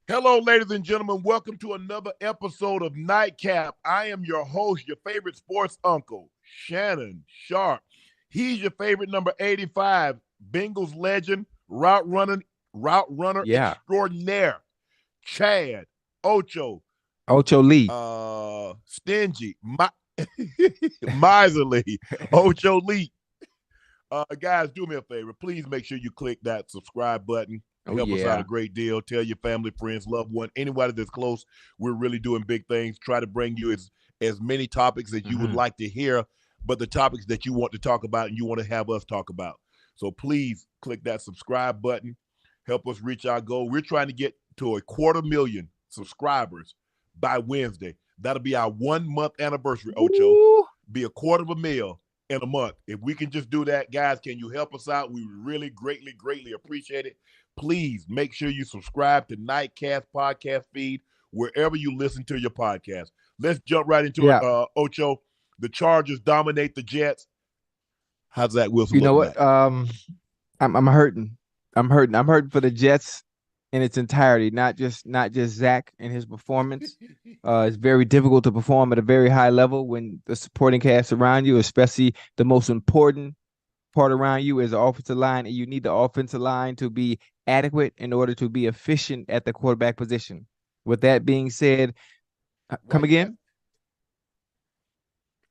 Hello, ladies and gentlemen. Welcome to another episode of Nightcap. I am your host, your favorite sports uncle, Shannon Sharpe. He's your favorite number 85, Bengals legend, route runner Yeah. extraordinaire, Chad Ocho, Ocho Lee. stingy, miserly, Ocho Lee. Guys, do me a favor. Please make sure you click that subscribe button. Oh Help us out a yeah. great deal. Tell your family, friends, loved one, anybody that's close. We're really doing big things. Try to bring you as many topics as you would hmm like to hear, but the topics that you want to talk about and you want to have us talk about. So please click that subscribe button. Help us reach our goal. We're trying to get to 250,000 subscribers by Wednesday. That'll be our 1 month anniversary, Ocho. Ooh. Be a quarter of a mil in a month. If we can just do that, guys, can you help us out? We would really greatly appreciate it. Please make sure you subscribe to Nightcast podcast feed wherever you listen to your podcast. Let's jump right into it, Yeah. Ocho. The Chargers dominate the Jets. How's Zach Wilson You know looking what? like? I'm hurting. I'm hurting. I'm hurting for the Jets in its entirety, not just Zach and his performance. It's very difficult to perform at a very high level when the supporting cast around you, especially the most important part around you is the offensive line, and you need the offensive line to be adequate in order to be efficient at the quarterback position. With that being said, Why come you ask? again?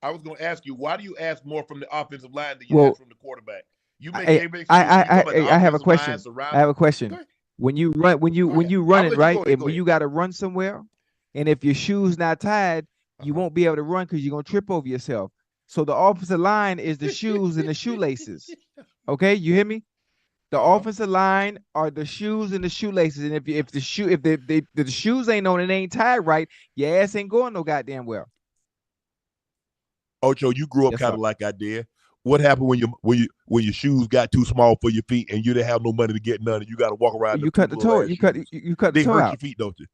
I was going to ask you, why do you ask more from the offensive line than you ask Well, from the quarterback? You make I every I excuse. I You talk about the I have a offensive line question. I have surrounding. a question. Go ahead. When you run, when you Go when ahead. you I'm run gonna it let you right, go ahead. and Go when ahead. you got to run somewhere, and if your shoes not tied, you Uh-huh. won't be able to run because you're gonna trip over yourself. So the offensive line is the shoes and the shoelaces. Okay, you hear me? The Uh-huh. offensive line are the shoes and the shoelaces, and if the shoe if the shoes ain't on and ain't tied right, your ass ain't going no goddamn well. Ocho, you grew up Yes, kind sir. of like I did. What happened when your shoes got too small for your feet and you didn't have no money to get none and you got to walk around in You them two cut the little toe. ass You cut shoes? you cut the They toe hurt your out. feet, don't you?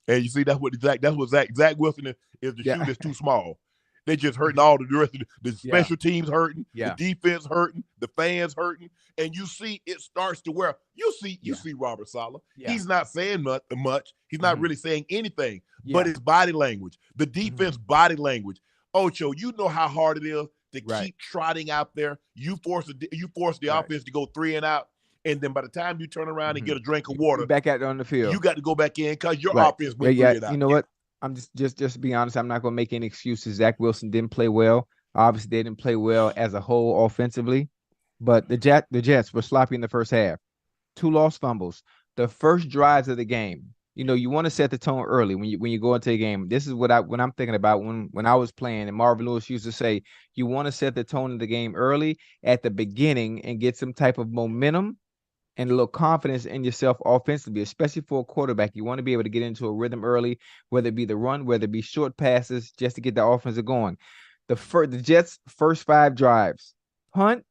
And you see that's what Zach Wilson is the shoe Yeah, that's too small. They just hurting all the rest of the yeah, special teams hurting, the yeah, defense hurting, the fans hurting, and you see it starts to wear. You yeah, see Robert Saleh. yeah. He's not saying much. He's not hmm really saying anything, but Yeah. his body language, the hmm defense body language. Ocho, you know how hard it is to Right, keep trotting out there. You force the right. offense to go three and out, and then by the time you turn around and hmm get a drink of You water, back out there on the you field. got to go back in because your Right. offense Yeah, went yeah. three and You out. know Yeah. what? I'm just to be honest, I'm not gonna make any excuses. Zach Wilson didn't play well. Obviously, they didn't play well as a whole offensively, but the Jets were sloppy in the first half. Two lost fumbles. The first drives of the game. You want to set the tone early when you go into a game. This is what I'm thinking about when I was playing. And Marvin Lewis used to say, you want to set the tone of the game early at the beginning and get some type of momentum and a little confidence in yourself offensively, especially for a quarterback. You want to be able to get into a rhythm early, whether it be the run, whether it be short passes, just to get the offense going. The Jets' first five drives: punt,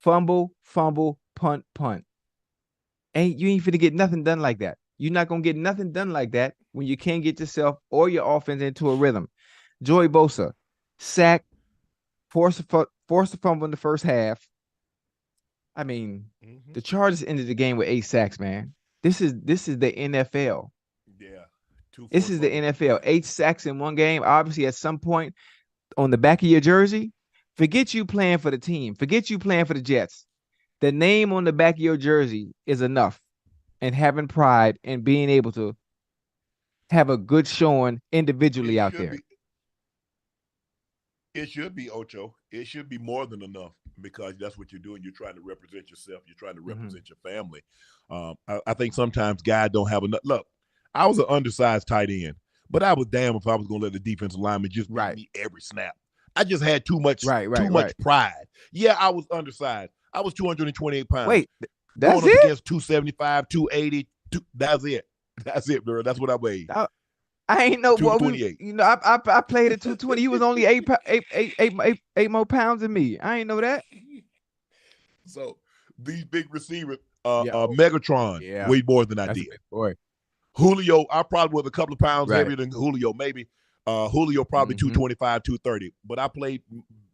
fumble, fumble, punt, punt. You ain't finna get nothing done like that. You're not gonna get nothing done like that when you can't get yourself or your offense into a rhythm. Joey Bosa, sack, force a fumble in the first half. I mean, Mm-hmm. the Chargers ended the game with 8 sacks, man. This is the NFL. Yeah. Two This forced is the fumbles. NFL. 8 sacks in one game. Obviously, at some point on the back of your jersey, forget you playing for the team. Forget you playing for the Jets. The name on the back of your jersey is enough, and having pride and being able to have a good showing It individually out should there. be. It should be Ocho. It should be more than enough because that's what you're doing. You're trying to represent yourself. You're trying to hmm represent your family. I think sometimes guys don't have enough. Look, I was an undersized tight end, but I was damn if I was going to let the defensive lineman just beat Right, me every snap. I just had too much right, too right, much right. pride. Yeah, I was undersized. I was 228 pounds Wait, that's going up it? against 275, 280. That's it. That's it, bro. That's what I weighed. I ain't know what we. 228. I played at 220. He was only eight more pounds than me. I ain't know that. So these big receivers, Yeah. Oh, Megatron, yeah. way more than I That's a did. big boy. Julio, I probably was a couple of pounds Right. heavier than Julio, maybe. Julio probably hmm 225, 230. But I played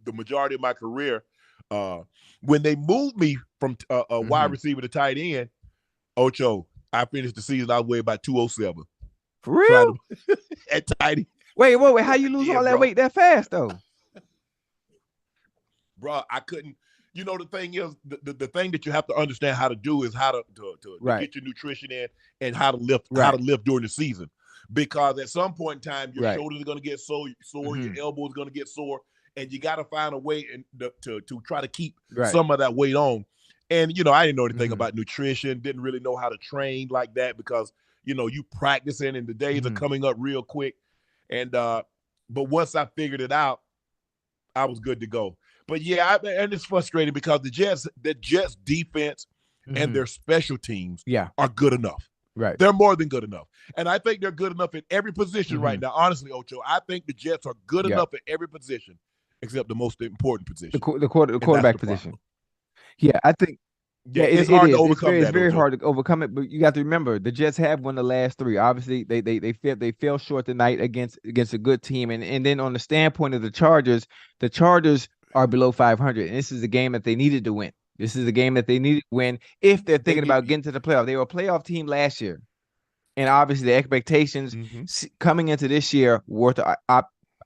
the majority of my career. Uh, when they moved me from a wide hmm receiver to tight end, Ocho, I finished the season, I weighed about 207. For real? At tight. Wait, how you lose all that weight that fast though? Bro, I couldn't. You know, the thing is, the thing that you have to understand how to do is how to get your nutrition in and how to lift during the season. Because at some point in time, your shoulders are going to get sore, your elbows are going to get sore, and you got to find a way to try to keep some of that weight on. And, you know, I didn't know anything about nutrition, didn't really know how to train like that because, you know, you practicing and the days are coming up real quick. And but once I figured it out, I was good to go. But yeah, and it's frustrating because the Jets defense and their special teams are good enough. Right. They're more than good enough. And I think they're good enough in every position right now. Honestly, Ocho, I think the Jets are good enough in every position except the most important position. The quarterback position. Yeah, I think it's hard to overcome that. It's very hard to overcome it, but you got to remember the Jets have won the last 3. Obviously, they fell short tonight against a good team, and then on the standpoint of the Chargers are below 500, and this is a game that they needed to win. This is a game that they needed to win if they're thinking about getting to the playoff. They were a playoff team last year, and obviously the expectations coming into this year were to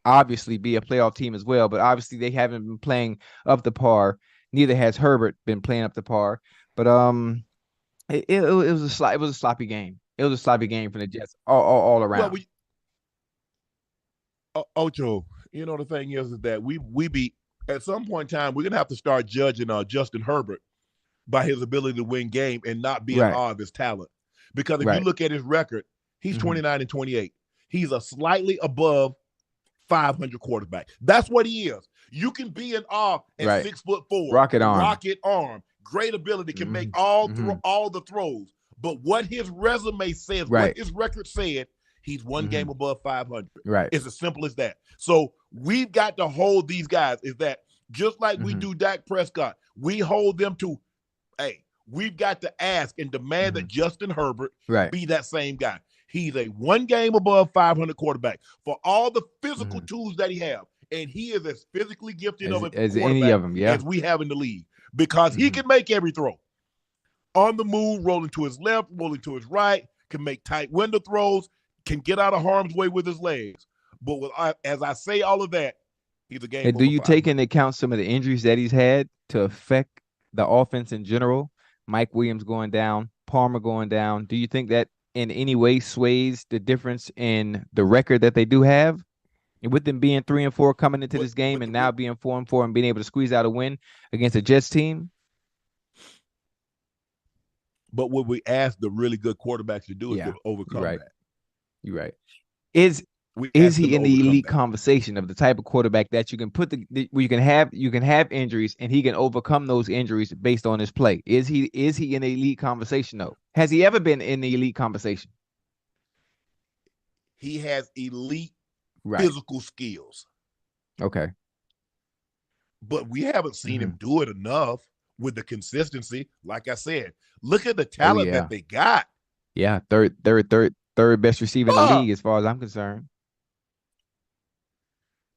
obviously be a playoff team as well. But obviously they haven't been playing up to par. Neither has Herbert been playing up to par. But it was a sloppy game. It was a sloppy game for the Jets all around. Well, Ocho, you know the thing is that we be at some point in time we're gonna have to start judging Justin Herbert by his ability to win game and not be in awe of his talent. Because if you look at his record, he's 29-28. He's a slightly above 500 quarterback. That's what he is. You can be in awe at 6'4", rocket arm, great ability, can make all the throws. But what his resume says, what his record said, he's one game above 500. Right. It's as simple as that. So we've got to hold these guys. Is that just like we do Dak Prescott? We hold them to, hey, we've got to ask and demand that Justin Herbert be that same guy. He's a one game above 500 quarterback for all the physical tools that he has. And he is as physically gifted as any of them, as we have in the league because he can make every throw. On the move, rolling to his left, rolling to his right, can make tight window throws, can get out of harm's way with his legs. But as I say all of that, he's a game. And do you take into account some of the injuries that he's had to affect the offense in general? Mike Williams going down, Palmer going down. Do you think that in any way sways the difference in the record that they do have? And with them being 3-4 coming into this game and now being 4-4 and being able to squeeze out a win against a Jets team? But what we ask the really good quarterbacks to do is to overcome that. You're right. Is he in the elite conversation of the type of quarterback that you can put where you can have injuries and he can overcome those injuries based on his play? Is he in the elite conversation though? Has he ever been in the elite conversation? He has elite physical skills. Okay. But we haven't seen him do it enough with the consistency. Like I said, look at the talent that they got. Yeah, third best receiver in the league as far as I'm concerned.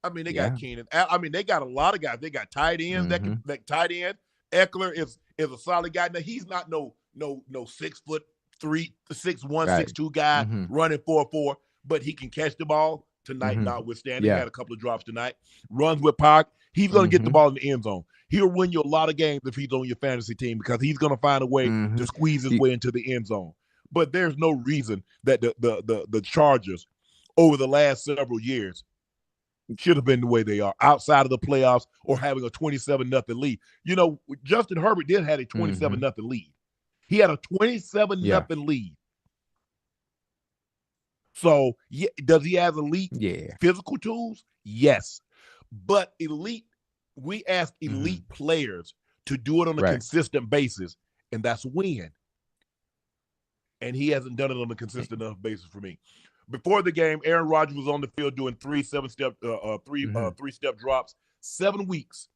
I mean, they got Keenan. I mean, they got a lot of guys. They got tight ends that tight end. Eckler is a solid guy. Now he's not no 6'3", 6'1", 6'2" guy running 4-4, but he can catch the ball tonight, notwithstanding. He had a couple of drops tonight. Runs with power. He's going to get the ball in the end zone. He'll win you a lot of games if he's on your fantasy team because he's going to find a way to squeeze his way into the end zone. But there's no reason that the Chargers over the last several years should have been the way they are outside of the playoffs or having a 27-0 lead. You know, Justin Herbert did have a 27-0 lead. He had a 27-0 lead. So, does he have elite physical tools? Yes. But we ask elite players to do it on a consistent basis, and that's win. And he hasn't done it on a consistent enough basis for me. Before the game, Aaron Rodgers was on the field doing three step drops 7 weeks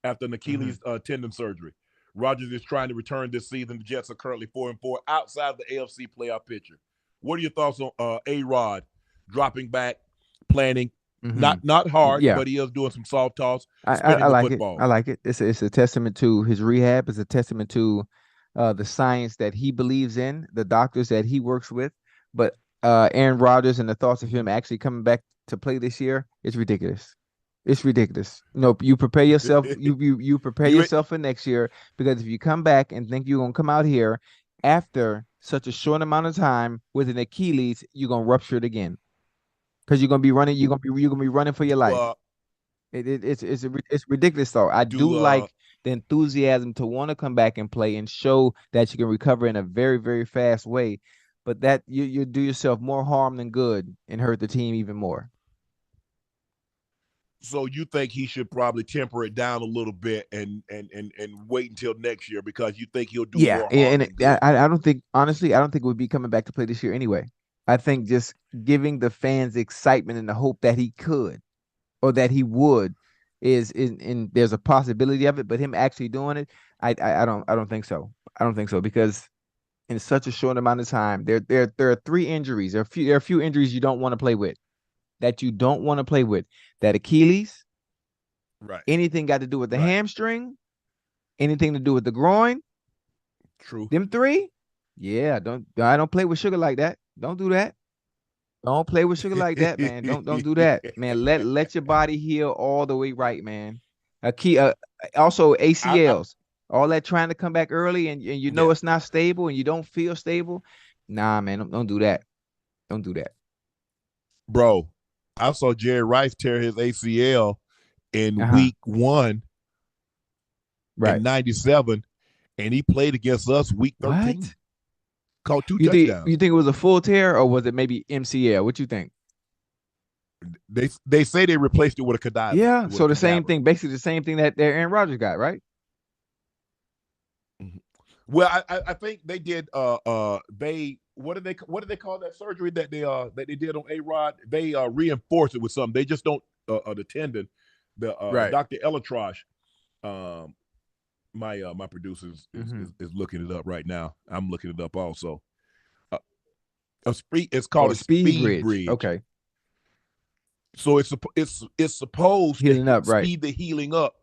after an Achilles tendon surgery. Rodgers is trying to return this season. The Jets are currently 4-4 outside of the AFC playoff picture. What are your thoughts on A-Rod dropping back, planning? Not hard, but he is doing some soft toss. I like it. I like it. It's a testament to his rehab. It's a testament to the science that he believes in, the doctors that he works with. But Aaron Rodgers and the thoughts of him actually coming back to play this year, it's ridiculous. It's ridiculous. You prepare yourself. You prepare You yourself for next year, because if you come back and think you're gonna come out here after such a short amount of time with an Achilles, you're gonna rupture it again, because you're gonna be running. You're gonna be running for your life. uh It's ridiculous though. I do do like the enthusiasm to want to come back and play and show that you can recover in a very, very fast way, but that you do yourself more harm than good and hurt the team even more. so you think he should probably temper it down a little bit and wait until next year because you think he'll do Yeah, more harm and than good? I don't think, honestly, I don't think we'll be coming back to play this year anyway. I think just giving the fans excitement and the hope that he could or that he would is there's a possibility of it, but him actually doing it, I don't think so. I don't think so, because in such a short amount of time, there are three injuries. There are a few injuries you don't want to play with. That you don't want to play with. That Achilles, Right. anything got to do with the Right. hamstring, anything to do with the groin, True. them three. Yeah, I don't play with sugar like that. Don't do that. Don't play with sugar like that, man. Don't do that, man. Let your body heal all the way right, man. Also I ACLs. All that trying to come back early and you know yeah, it's not stable and you don't feel stable. Nah, man, don't do that. Don't do that. bro. I saw Jerry Rice tear his ACL in Uh-huh. week 1 in Right. '97, and he played against us week 13. What? Caught 2 You think touchdowns. you think it was a full tear or was it maybe MCL? What you think? They say they replaced it with a cadaver. Yeah, With a so the same cadaver. thing, basically the same thing that Aaron Rodgers got, right? Mhm. Well, I think they did they what did they call that surgery that they did on A-Rod? They reinforced it with something. They just don't the tendon. The Right. Dr. Elatrosh, my producer Mm-hmm. is looking it up right now. I'm looking it up also. Uh, it's Oh, called a a speed speed bridge. bridge. Okay. So it's supposed to Healing up, right. speed the healing up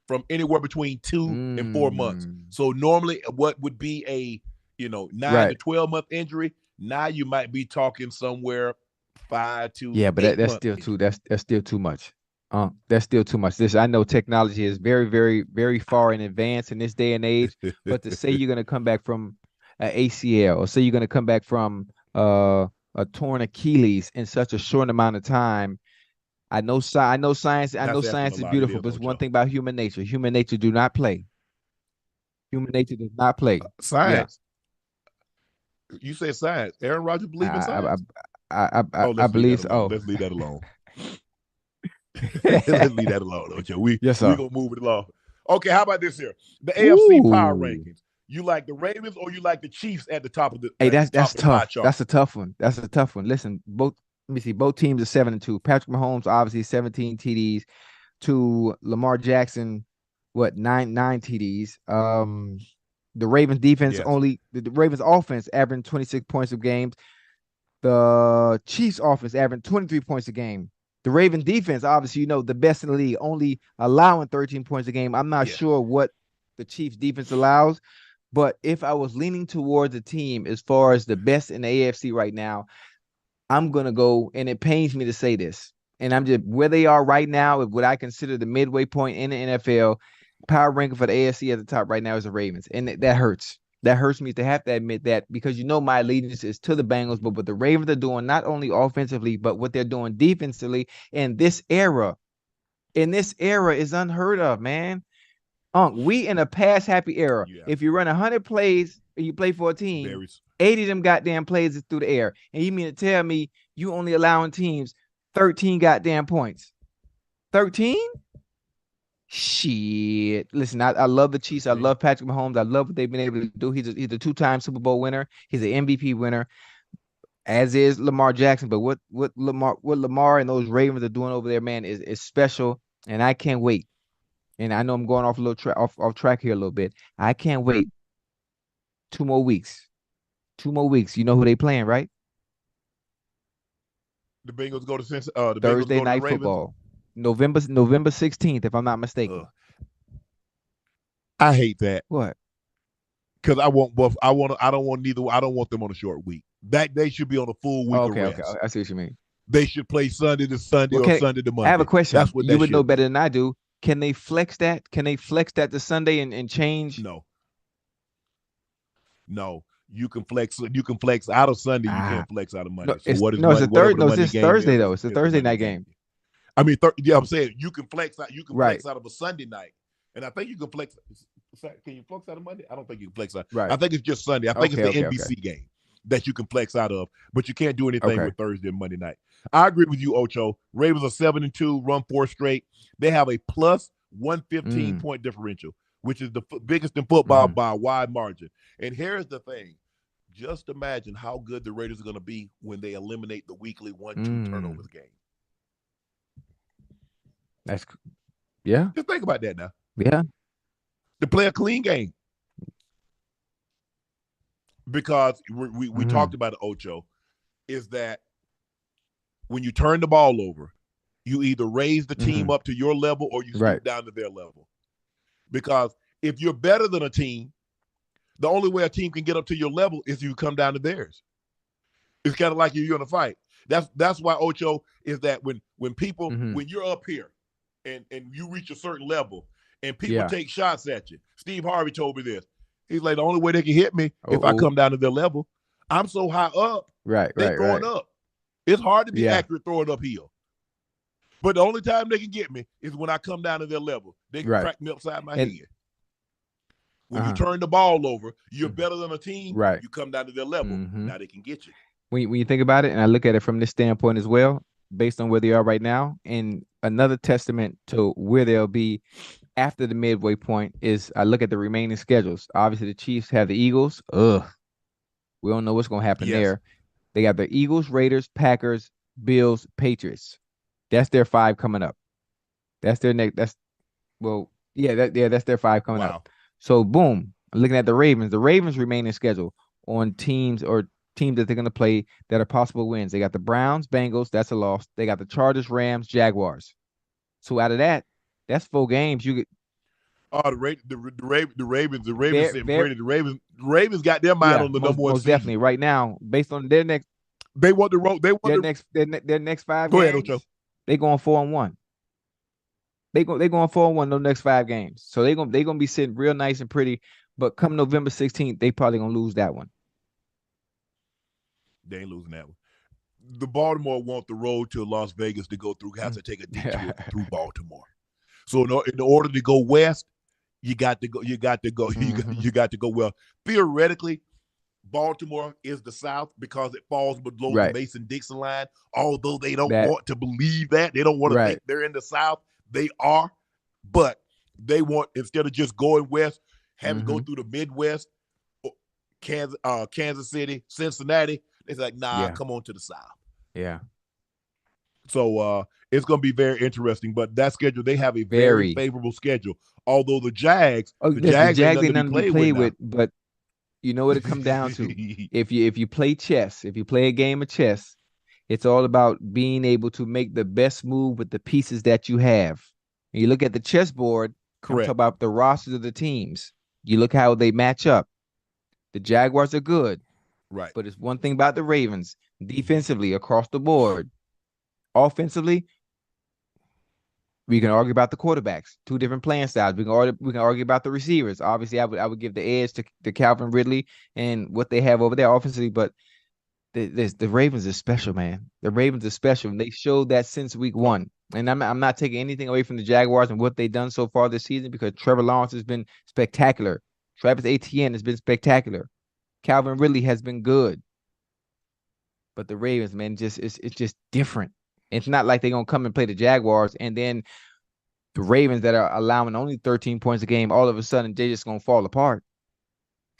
from anywhere between 2 and 4 months. Mm, So normally, what would be a 9 to right. 12 month injury, now you might be talking somewhere 5 to Yeah, but 8 that's month still too injury. that's still too much. That's still too much. This I know technology is very, very, very far in advance in this day and age, but to say you're gonna come back from an ACL or say you're gonna come back from a torn Achilles in such a short amount of time. I know That's asking science a is lot. It beautiful, is, but it's one Ocho. thing about human nature. Human nature do not play. Human nature does not play. Yeah. Science. You say science. Aaron Rodgers I believe in I science? I Oh, I let's leave believe that so. alone. Oh. Let's leave that alone. Let's leave that alone, Ocho. Yes, We sir. gonna move it along. Okay, how about this here? The AFC Power Ooh. Rankings. You like the Ravens or you like the Chiefs at the top of the Hey, at the that's top of the pie tough. chart? That's a tough one. That's a tough one. Listen, both let me see. Both teams are 7-2. Patrick Mahomes, obviously 17 TDs to Lamar Jackson, what, nine TDs. The Ravens defense Yes. only the Ravens offense averaging 26 points a game. The Chiefs offense averaging 23 points a game. The Raven defense, obviously, the best in the league, only allowing 13 points a game. I'm not Yeah. sure what the Chiefs defense allows, but if I was leaning towards a team as far as the best in the AFC right now, I'm gonna go, and it pains me to say this, and I'm just where they are right now, what I consider the midway point in the NFL. Power ranking for the AFC at the top right now is the Ravens, and that hurts. That hurts me to have to admit that, because my allegiance is to the Bengals, but what the Ravens are doing, not only offensively, but what they're doing defensively in this era is unheard of, man. We in a pass happy era. Yeah. If you run 100 plays and you play for a team, Very 80 of them goddamn plays is through the air. And you mean to tell me you only allowing teams 13 goddamn points? 13? Shit. Listen, I love the Chiefs. I love Patrick Mahomes. I love what they've been able to do. He's a two-time Super Bowl winner. He's an MVP winner, as is Lamar Jackson. But what Lamar and those Ravens are doing over there, man, is special. And I can't wait. And I know I'm going off a little off track here a little bit. I can't wait 2 more weeks. 2 more weeks. You know who they playing, right? the Bengals go to the Bengals Thursday go to the night Ravens. football. November 16th, if I'm not mistaken. I hate that. What? because I want both. I don't want neither. I don't want them on a short week. That they should be on a full week of rest. Okay. I see what you mean. They should play Sunday to Sunday or Sunday to Monday. I have a question. That's what you would know be. better than I do. Can they flex that? Can they flex that to Sunday and change? No. You can flex out of Sunday. You can't flex out of Monday. No, so what is no, Monday, it's Thursday though. It's a Thursday night game. I mean, I'm saying you can flex out. You can flex out of a Sunday night, and I think you can flex. Can you flex out of Monday? I don't think you can flex out. Right. I think it's just Sunday. I think it's the NBC game that you can flex out of, but you can't do anything with Thursday and Monday night. I agree with you, Ocho. Ravens are 7-2, run 4 straight. They have a plus 115 point differential, which is the biggest in football by a wide margin. And here's the thing. Just imagine how good the Raiders are going to be when they eliminate the weekly 1-2 turnovers game. Just think about that now. Yeah. To play a clean game. Because we talked about it, Ocho, is that when you turn the ball over, you either raise the team up to your level or you scoot down to their level. Because if you're better than a team, the only way a team can get up to your level is you come down to theirs. It's kind of like you're in a fight. That's why, Ocho, is that when people when you're up here and you reach a certain level and people take shots at you. Steve Harvey told me this. He's like, the only way they can hit me if I come down to their level. I'm so high up. They're throwing up. It's hard to be accurate throwing uphill. But the only time they can get me is when I come down to their level. They can crack me upside my head. When you turn the ball over, you're better than a team. You come down to their level. Now they can get you. When you think about it, and I look at it from this standpoint as well, based on where they are right now, and another testament to where they'll be after the midway point is I look at the remaining schedules. Obviously, the Chiefs have the Eagles. We don't know what's going to happen there. They got the Eagles, Raiders, Packers, Bills, Patriots. That's their 5 coming up. That's their next. That's their 5 coming up. So boom, looking at the Ravens. The Ravens remain in schedule on teams that they're going to play that are possible wins. They got the Browns, Bengals. That's a loss. They got the Chargers, Rams, Jaguars. So out of that, that's 4 games. You get. The Ravens got their mind on the number 1 most definitely right now, based on their next. They want the road. They want their next 5 Go games. Ahead, Ocho. They going 4-1. They going 4-1 those next 5 games. So they gonna be sitting real nice and pretty. But come November 16th, they probably gonna lose that one. They ain't losing that one. The Baltimore want the road to Las Vegas to go through. Have to take a detour through Baltimore. So in order to go west, you got to go. You got to go. You got to go. Well, theoretically, Baltimore is the South because it falls below the Mason-Dixon line. Although they don't want to believe that, they don't want to think they're in the South. They are, but they want, instead of just going west, having to go through the Midwest, Kansas City, Cincinnati. It's like, come on to the South. Yeah. So it's going to be very interesting. But that schedule, they have a very favorable schedule. Although the Jags ain't nothing to be played with. But you know what it comes down to? If you play chess, if you play a game of chess, it's all about being able to make the best move with the pieces that you have. And you look at the chessboard, talk about the rosters of the teams. You look how they match up. The Jaguars are good. Right. But it's one thing about the Ravens, defensively across the board. Offensively, we can argue about the quarterbacks, 2 different playing styles. We can argue about the receivers. Obviously, I would give the edge to Calvin Ridley and what they have over there offensively, but the Ravens are special, man. The Ravens are special, and they showed that since week 1. And I'm not taking anything away from the Jaguars and what they've done so far this season because Trevor Lawrence has been spectacular. Travis Etienne has been spectacular. Calvin Ridley has been good. But the Ravens, man, it's just different. It's not like they're going to come and play the Jaguars and then the Ravens that are allowing only 13 points a game, all of a sudden they're just going to fall apart.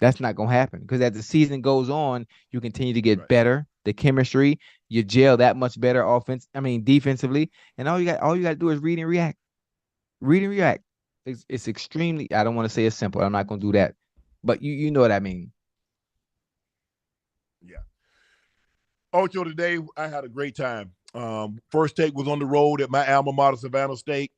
That's not going to happen because as the season goes on, you continue to get better. The chemistry, you gel that much better defensively, and all you got to do is read and react. Read and react. It's extremely. I don't want to say it's simple. I'm not going to do that, but you know what I mean. Yeah. Ocho, today I had a great time. First Take was on the road at my alma mater, Savannah State,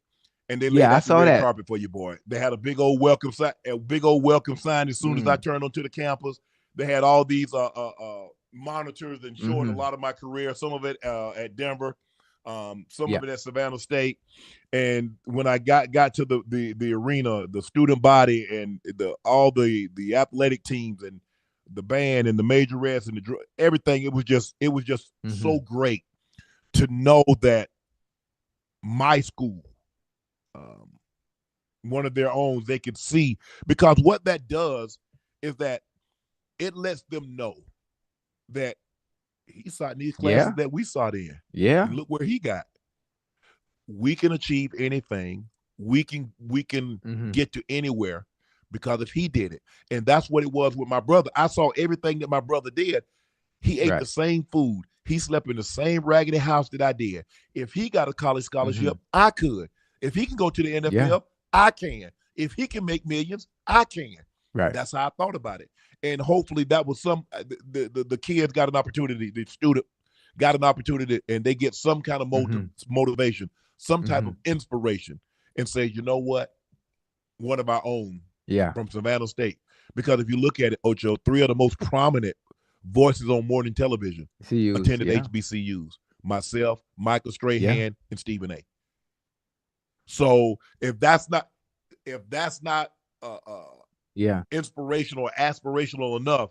And they laid Yeah, I out the saw red that. carpet for you, boy. They had a big old welcome sign. As soon as I turned onto the campus. They had all these monitors and showing a lot of my career. Some of it at Denver, some of it at Savannah State. And when I got to the arena, the student body and all the athletic teams and the band and the majorettes and everything, it was just so great to know that my school, one of their own, they could see, because what that does is that it lets them know that he sought in these classes that we sought in. Yeah. And look where he got. We can achieve anything. We can get to anywhere because if he did it. And that's what it was with my brother. I saw everything that my brother did. He ate the same food. He slept in the same raggedy house that I did. If he got a college scholarship, I could. If he can go to the NFL, I can. If he can make millions, I can. Right. That's how I thought about it. And hopefully that was the kids got an opportunity, the student got an opportunity, and they get some kind of motivation, some type of inspiration, and say, you know what? One of our own from Savannah State. Because if you look at it, Ocho, 3 of the most prominent voices on morning television attended HBCUs. Myself, Michael Strahan, and Stephen A. So if that's not inspirational or aspirational enough,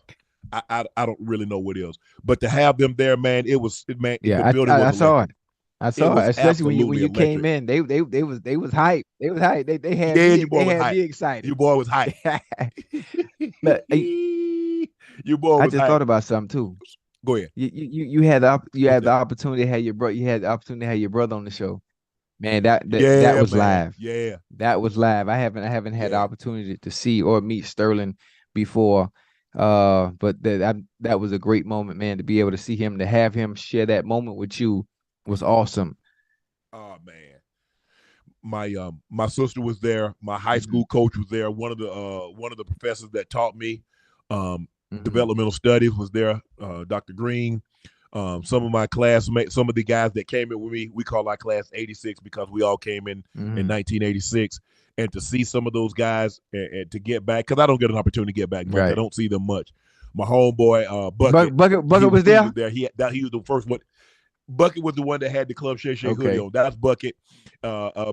I don't really know what is. But to have them there, man, the building was I saw it. I saw it, especially when you electric. came in. They was hyped. They was hyped. They had me excited. Your boy was hyped. But your boy was I just hyped. thought about something too. Go ahead. You had the opportunity to have your brother. You had the opportunity to have your brother on the show. Man, that was live. Yeah, that was live. I haven't had the opportunity to see or meet Sterling before. But that was a great moment, man, to be able to see him, to have him share that moment with you was awesome. Oh man, my sister was there. My high school coach was there. One of the professors that taught me developmental studies was there. Dr. Green. Some of my classmates, some of the guys that came in with me, we call our class 86 because we all came in 1986. And to see some of those guys and to get back, because I don't get an opportunity to get back much. I don't see them much. My homeboy, Bucket was there? He was the first one. Bucket was the one that had the Club Shay Shay hoodie on. That's Bucket.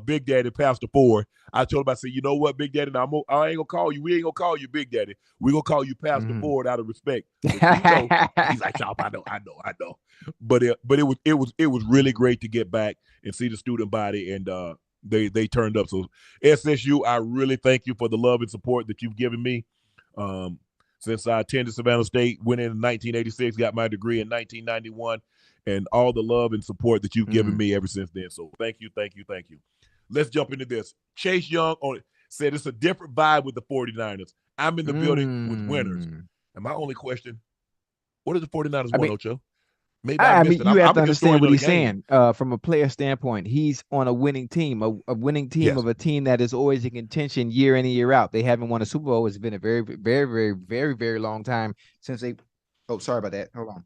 Big Daddy, Pastor Ford. I told him, I said, you know what, Big Daddy, I ain't gonna call you. We ain't gonna call you Big Daddy. We gonna call you Pastor Ford out of respect. But, he's like, Sharpe, I know. But it was really great to get back and see the student body, and they turned up. So SSU, I really thank you for the love and support that you've given me. Since I attended Savannah State, went in 1986, got my degree in 1991. And all the love and support that you've given me ever since then. So thank you. Let's jump into this. Chase Young said it's a different vibe with the 49ers. I'm in the building with winners. And my only question, what did the 49ers want, Ocho? Maybe I missed it. You have to understand what he's saying. From a player standpoint, he's on a winning team, a winning team of a team that is always in contention year in and year out. They haven't won a Super Bowl. It's been a very, very, very, very, very long time since they – oh, sorry about that. Hold on.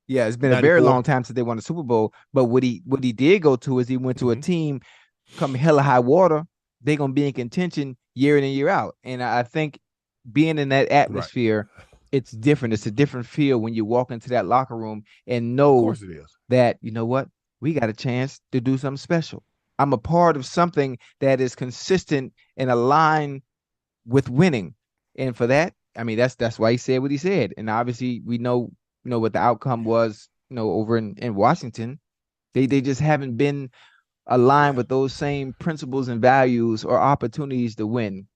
Yeah, it's been 94. A very long time since they won the Super Bowl. But what he did go to is he went to a team come hella high water. They're gonna be in contention year in and year out. And I think being in that atmosphere, it's different. It's a different feel when you walk into that locker room and know that, you know what, we got a chance to do something special. I'm a part of something that is consistent and aligned with winning. And for that, I mean, that's why he said what he said. And obviously we know what the outcome was, over in Washington. They just haven't been aligned with those same principles and values or opportunities to win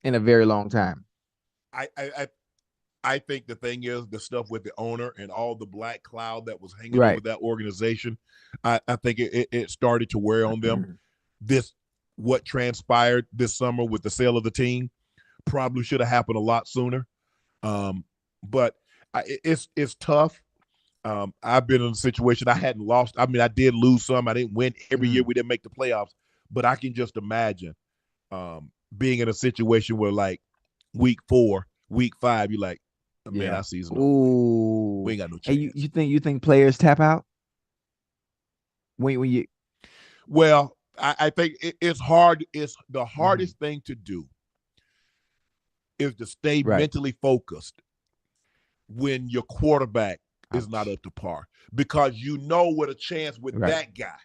in a very long time. I think the thing is the stuff with the owner and all the black cloud that was hanging over that organization. I think it started to wear on them. What transpired this summer with the sale of the team probably should have happened a lot sooner. But it's tough. I've been in a situation I hadn't lost. I mean, I did lose some. I didn't win every year. We didn't make the playoffs. But I can just imagine being in a situation where, like, week 4, week 5, you're like, man, our season over. We ain't got no chance. Hey, you think players tap out? When you Well, I think it's hard. It's the hardest thing to do is to stay Right. mentally focused when your quarterback is Ouch. not up to par, because you know with a chance with Right. that guy,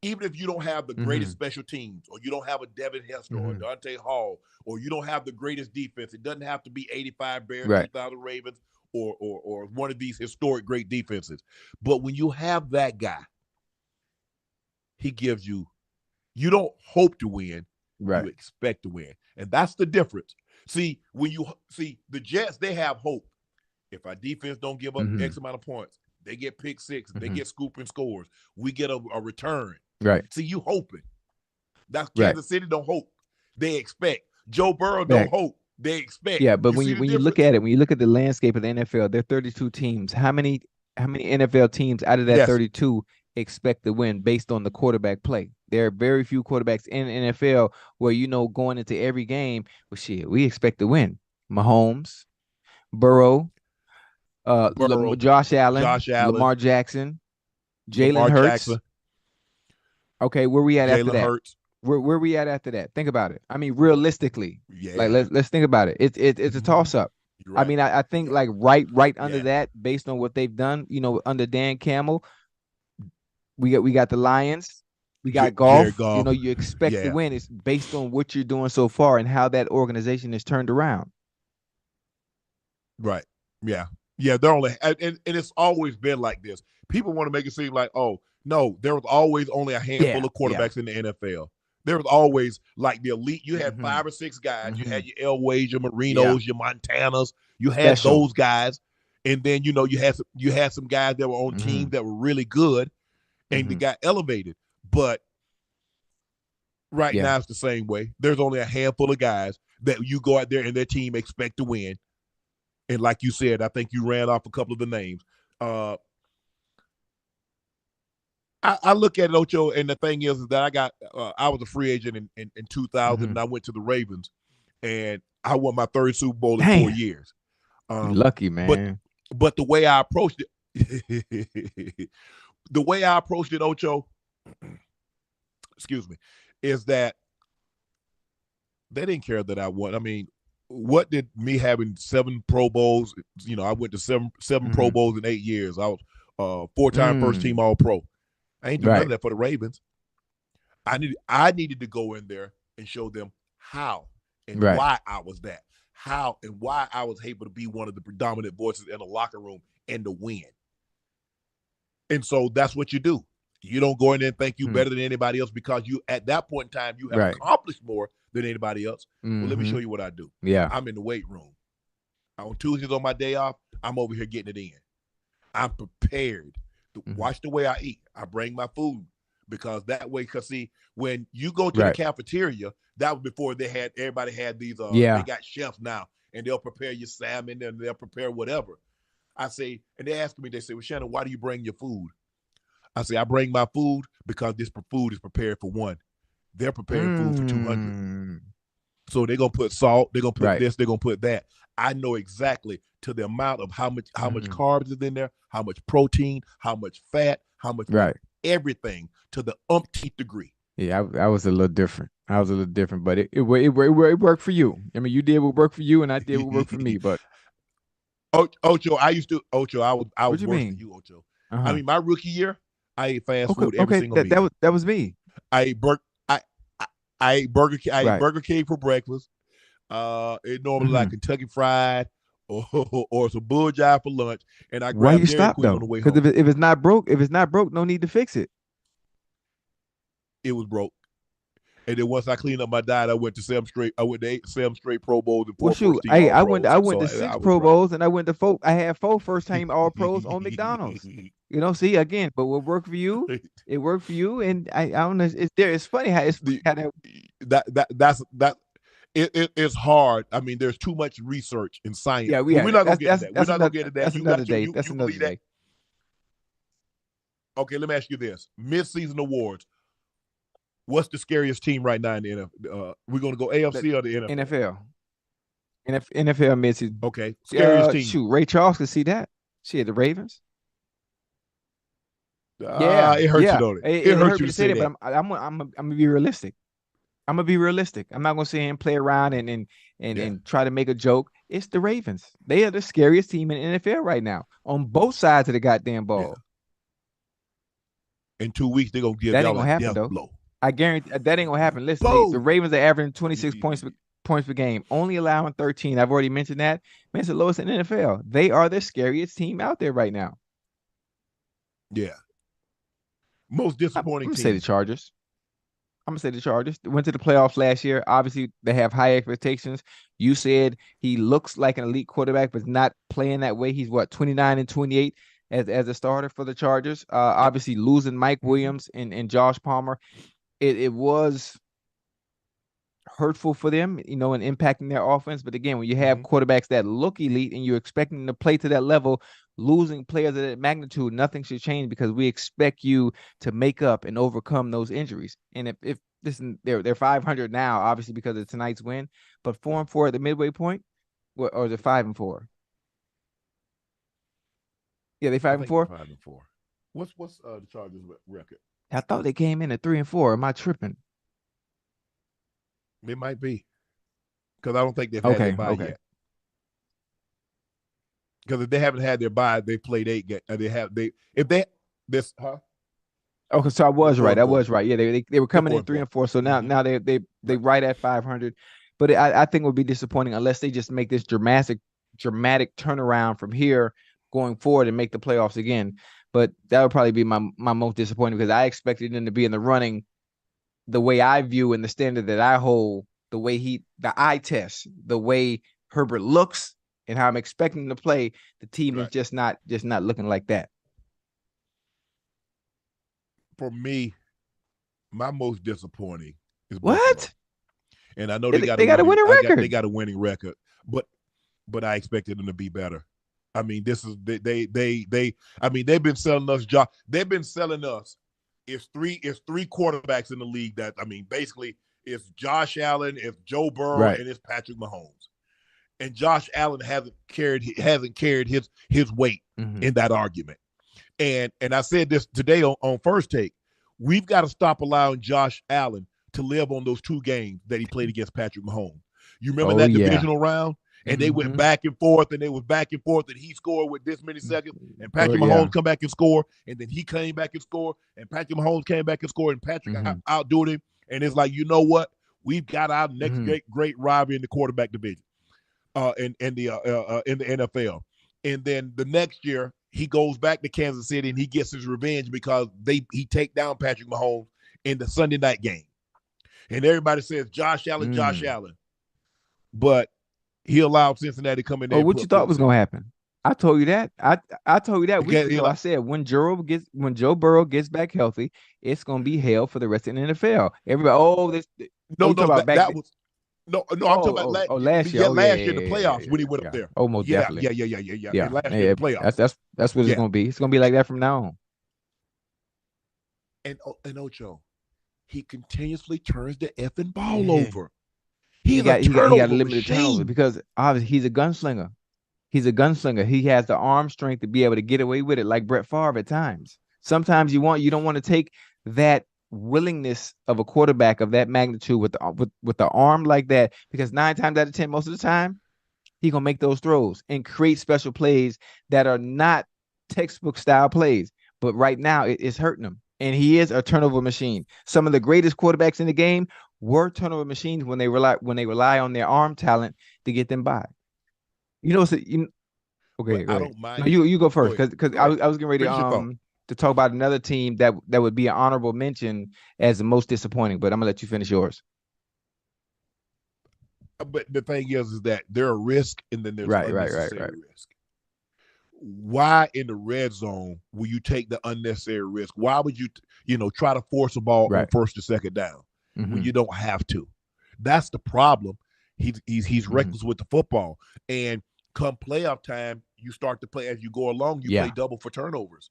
even if you don't have the greatest special teams, or you don't have a Devin Hester or Dante Hall, or you don't have the greatest defense, it doesn't have to be 85 Bears, Right. 2000 Ravens, or one of these historic great defenses. But when you have that guy, he gives you, you don't hope to win, Right. you expect to win. And that's the difference. See, when you see the Jets, they have hope. If our defense don't give up X amount of points, they get pick six, they get scooping scores, we get a return. Right. See, you hoping. That's Right. Kansas City don't hope. They expect. Joe Burrow Right. don't hope. They expect. Yeah, but You when see you the when you look difference? at it, when you look at the landscape of the NFL, there are 32 teams. How many NFL teams out of that Yes. 32 expect to win based on the quarterback play? There are very few quarterbacks in the NFL where going into every game, well, shit, we expect to win. Mahomes, Burrow, Burrow, Josh Allen, Josh Allen, Lamar Jackson, Jalen Lamar Hurts. Jackson, Okay, where we at after Jalen that? Hurts. Where we at after that? Think about it. I mean, realistically, Yeah. like let's think about it. It's a toss up. You're right. I mean, I think like right under that, based on what they've done, under Dan Campbell, we got the Lions, we got Jared golf. Goff. You expect to win. It's based on what you're doing so far and how that organization is turned around. Right. Yeah. Yeah. They're only, and it's always been like this. People want to make it seem like, oh, no, there was always only a handful of quarterbacks in the NFL. There was always like the elite. You had 5 or 6 guys. You had your Elways, your Marinos, your Montanas. You had those guys, and then you had some guys that were on teams that were really good, and they got elevated. But right now it's the same way. There's only a handful of guys that you go out there and their team expect to win. And like you said, I think you ran off a couple of the names. I look at it, Ocho, and the thing is that I was a free agent in 2000, and I went to the Ravens, and I won my 3rd Super Bowl in 4 years. You're lucky, man. But the way I approached it, Ocho, excuse me, is that they didn't care that I won. I mean, what did me having 7 Pro Bowls? I went to seven Pro Bowls in 8 years. I was 4-time first team All Pro. I ain't doing none of that for the Ravens. I needed to go in there and show them how and why I was that. How and why I was able to be one of the predominant voices in the locker room and to win. And so that's what you do. You don't go in there and think you better than anybody else because you, at that point in time, you have accomplished more than anybody else. Well, let me show you what I do. Yeah. I'm in the weight room. On Tuesdays on my day off, I'm over here getting it in. I'm prepared to watch the way I eat. I bring my food because that way, because see, when you go to the cafeteria, that was before everybody had these, they got chefs now, and they'll prepare your salmon and they'll prepare whatever. I say, and they ask me, they say, well, Shannon, why do you bring your food? I say, I bring my food because this food is prepared for one. They're preparing food for 200. So they're going to put salt, they're going to put this, they're going to put that. I know exactly to the amount of how much carbs is in there, how much protein, how much fat, how much everything to the umpteenth degree. Yeah, I was a little different. But it worked for you. I mean, you did what worked for you, and I did what worked for me. But Ocho, I was worse than you, Ocho. I mean, my rookie year, I ate fast food every single meal. That was me. I ate Burger King for breakfast. It normally like Kentucky Fried or some bull jive for lunch, and I grabbed Dairy Queen on the way home. Because if it's not broke, no need to fix it. It was broke. And then once I cleaned up my diet, I went to 7 straight Pro Bowls and 4 first team All-Pros. I went to 6 Pro Bowls and I went to 4. I had 4 first team All Pros on McDonald's. See again, but what worked for you, it worked for you. And I don't know. It's funny how it's hard. I mean, there's too much research in science. Yeah, we're not gonna get into that. We're not gonna get into that. That's another day. That's another day. Okay, let me ask you this: midseason awards. What's the scariest team right now in the NFL? We're going to go AFC or the NFL? NFL midseason. Okay. Scariest team. Shoot, Ray Charles could see that. She had the Ravens. Yeah, It hurts you, don't it? It hurts hurt you me to to say say that, but that. I'm gonna be realistic. I'm gonna be realistic. I'm not gonna sit here and play around Yeah, and try to make a joke. It's the Ravens. They are the scariest team in the NFL right now on both sides of the goddamn yeah. ball. In 2 weeks, they're gonna give That ain't y'all a gonna happen death though. blow. I guarantee that ain't gonna happen. Listen, the Boom. Ravens are averaging 26 points per game, only allowing 13. I've already mentioned that. Man, it's the lowest in the NFL. They are the scariest team out there right now. Yeah. Most I'm disappointing gonna say the team. Chargers. I'm gonna say the Chargers. They went to the playoffs last year. Obviously, they have high expectations. You said he looks like an elite quarterback, but not playing that way. He's what 29 and 28 as a starter for the Chargers. Yep. Obviously, losing Mike Mm-hmm. Williams and Josh Palmer, it was hurtful for them, and impacting their offense. But again, when you have Mm-hmm. quarterbacks that look elite and you're expecting them to play to that level, losing players of that magnitude, nothing should change because we expect you to make up and overcome those injuries. And if listen, they're 500 now, obviously because of tonight's win, but 4-4 at the midway point, or is it 5-4? Yeah, they I five and think they're four. 5-4. What's the Chargers record? I thought they came in at 3-4. Am I tripping? It might be because I don't think they've had their Okay, bye okay. yet. Because if they haven't had their bye, they played 8 games. Okay, so I They're was four right. and I four. was right. Yeah, they were They're coming four in and three four. and four. So now Mm-hmm. now they Right. right at 500. But I think it would be disappointing unless they just make this dramatic turnaround from here going forward and make the playoffs again. But that would probably be my most disappointing because I expected them to be in the running the way I view and the standard that I hold, the way the eye test, the way Herbert looks and how I'm expecting him to play. The team is Right. just not looking like that. For me, my most disappointing is Buffalo. What? And I know They, they got a they got a winning. winning They record. got a winning record, but I expected them to be better. I mean, this is they. I mean, they've been selling us. They've been selling us. It's three quarterbacks in the league that basically it's Josh Allen, it's Joe Burrow, Right. and it's Patrick Mahomes. And Josh Allen hasn't carried his weight in that argument. And I said this today on First Take. We've got to stop allowing Josh Allen to live on those 2 games that he played against Patrick Mahomes. You remember that divisional round? And they went back and forth, and he scored with this many seconds, and Patrick Mahomes come back and score, and then he came back and score, and Patrick Mahomes came back and scored, and Patrick outdoing him. And it's like, you know what? We've got our next great rivalry in the quarterback division, in the NFL. And then the next year, he goes back to Kansas City and he gets his revenge because he take down Patrick Mahomes in the Sunday night game. And everybody says Josh Allen. But he allowed Cincinnati to come in there. Oh, what you thought was gonna happen? I told you that. I told you that weeks ago. I said when Joe Burrow gets back healthy, it's gonna be hell for the rest of the NFL. Everybody, that was no. I'm talking about last year. Last year in the playoffs when he went up there. Oh, most definitely. Yeah. Last year in the playoffs. That's what it's gonna be. It's gonna be like that from now on. And Ocho, he continuously turns the effing ball over. He got a limited turnover because obviously he's a gunslinger. He has the arm strength to be able to get away with it, like Brett Favre at times. Sometimes you don't want to take that willingness of a quarterback of that magnitude with the arm like that, because 9 times out of 10, most of the time, he's gonna make those throws and create special plays that are not textbook style plays. But right now, it's hurting him, and he is a turnover machine. Some of the greatest quarterbacks in the game were turnover machines when they rely on their arm talent to get them by. Okay, I don't mind. No, you go first because I was getting ready to talk about another team that would be an honorable mention as the most disappointing. But I'm gonna let you finish yours. But the thing is that there are risk and then there's unnecessary risk. Why in the red zone will you take the unnecessary risk? Why would you try to force a ball on first or second down when you don't have to? That's the problem. He's reckless with the football, and come playoff time, you start to play as you go along. You play double for turnovers,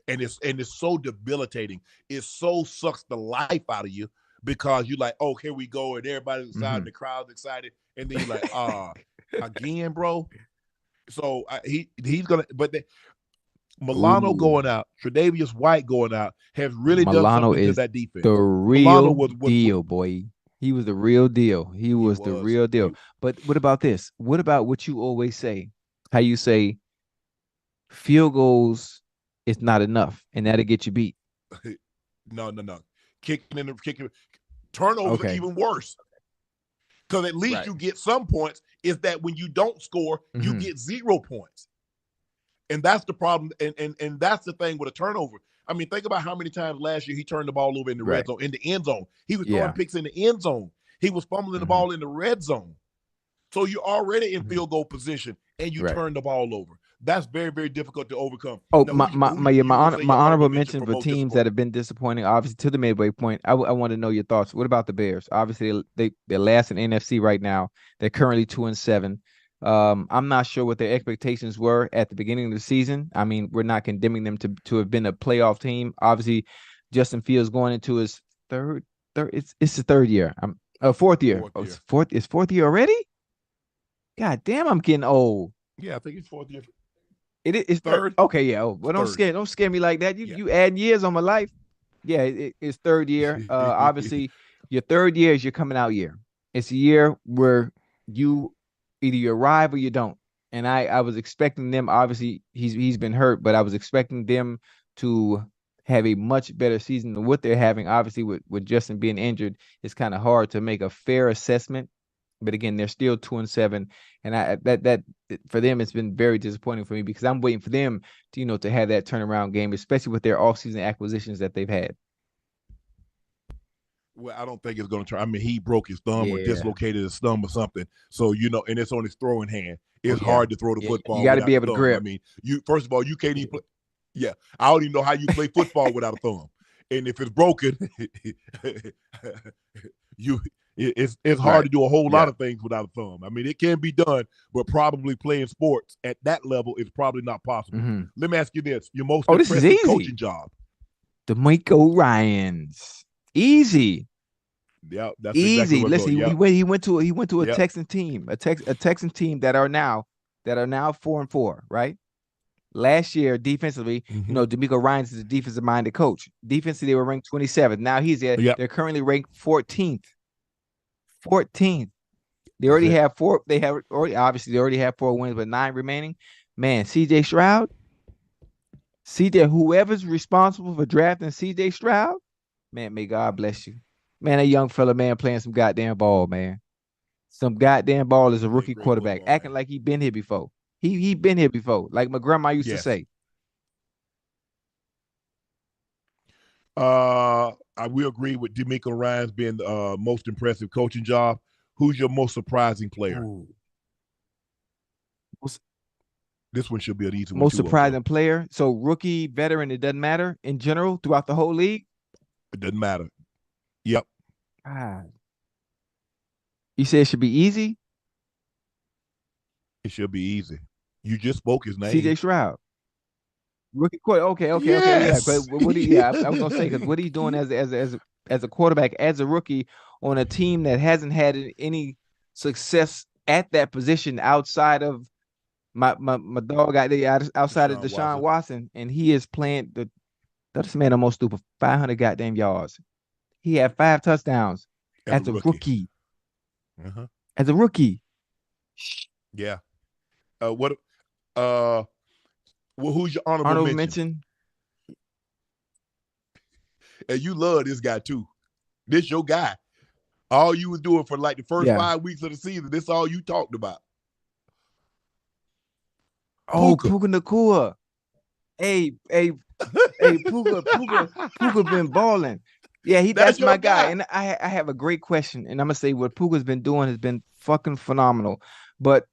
and it's so debilitating. It so sucks the life out of you because you're like, oh, here we go, and everybody's excited, the crowd's excited, and then you're like, again, bro. So he's gonna, but Milano Ooh, going out, Tre'Davious White going out has really done Milano something to is that the defense. Milano real was deal, boy. He was the real deal. He he was the was real deal. But what about this? What about what you always say? How you say field goals is not enough, and that'll get you beat. no. Kicking turnovers are Okay, even worse. Because at least right. you get some points. Is that when you don't score, you Hmm. get 0 points. And that's the problem. And that's the thing with a turnover. I mean, think about how many times last year he turned the ball over in the red Right. zone, in the end zone. He was throwing Yeah. picks in the end zone. He was fumbling the Hmm. ball in the red zone. So you're already in Hmm. field goal position and you Right. turn the ball over. That's very, very difficult to overcome. Oh, Now, my you gonna say my your honorable honorable mention mention for for most teams that disappointing? have been disappointing, obviously to the midway point. I want to know your thoughts. What about the Bears? Obviously, they're last in NFC right now. They're currently 2-7. I'm not sure what their expectations were at the beginning of the season. I mean, we're not condemning them to have been a playoff team. Obviously, Justin Fields going into his third. It's the third year. I'm fourth year. Fourth Oh, year. it's fourth year already. God damn, I'm getting old. Yeah, I think it's fourth year. It's Third? okay, yeah. Oh, well, Third. don't scare me like that. You Yeah. you add years on my life. Yeah, it's third year. Obviously, your third year is your coming out year. It's a year where you either you arrive or you don't. And I was expecting them. Obviously, he's been hurt, but I was expecting them to have a much better season than what they're having. Obviously, with Justin being injured, it's kind of hard to make a fair assessment. But again, they're still 2-7, and that for them it's been very disappointing for me because I'm waiting for them to have that turnaround game, especially with their offseason acquisitions that they've had. Well, I don't think it's going to turn. I mean, he broke his thumb or Yeah. dislocated his thumb or something. So, and it's on his throwing hand. Oh It's yeah. hard to throw the Yeah. You football got to be without the able to thumb. I grip. mean, first of all, you can't even play. Yeah, I don't even know how you play football without a thumb. And if it's broken, you it's hard Right. to do a whole lot Yeah. of things without a thumb. I mean, it can be done, but probably playing sports at that level is probably not possible. Hmm. Let me ask you this: your most Oh, this is impressive easy. coaching job? DeMeco Ryans. Easy. Yeah, that's exactly Easy. what I go. Listen, Yep, he went to a yep. Texan team, a Texan team that are now 4-4, right? Last year, defensively, Mm-hmm. DeMeco Ryans is a defensive minded coach. Defensively, they were ranked 27th. Now Yep, they're currently ranked 14th. 14th. They that's already it. have four. They have already obviously they already have 4 wins, but 9 remaining. Man, CJ Stroud, CJ, whoever's responsible for drafting CJ Stroud, man, may God bless you. Man, that young fella, man, playing some goddamn ball, man. Some goddamn ball as a Playing rookie great quarterback, football, acting man. like he been here before. He been here before, like my grandma used to Yes. say. I will agree with D'Amico Ryans being the most impressive coaching job. Who's your most surprising player? Ooh. Most, This one should be an easy one most too, Ocho. surprising player. So rookie, veteran, it doesn't matter in general throughout the whole league. It doesn't matter. Yep, God. You say it should be easy? it should be easy. You just spoke his name. CJ Stroud. Rookie quarter. Okay. Yeah. Yes. I was gonna say because what he's doing as a quarterback, as a rookie on a team that hasn't had any success at that position outside of my dog out there outside of Deshaun Deshaun Watson Watson, and he is playing this man almost threw for 500 goddamn yards. He had 5 touchdowns as a as a rookie. rookie. Uh-huh. As a rookie. Yeah. What? Well, who's your honorable Honorable mention? mention. And you love this guy too. This your guy. All you was doing for like the first Yeah. 5 weeks of the season. This all you talked about. Oh, Puka. Puka Nacua. Hey, Puka been balling. Yeah, That's that's your my guy. guy. And I have a great question. And I'm gonna say what Puka's been doing has been fucking phenomenal. But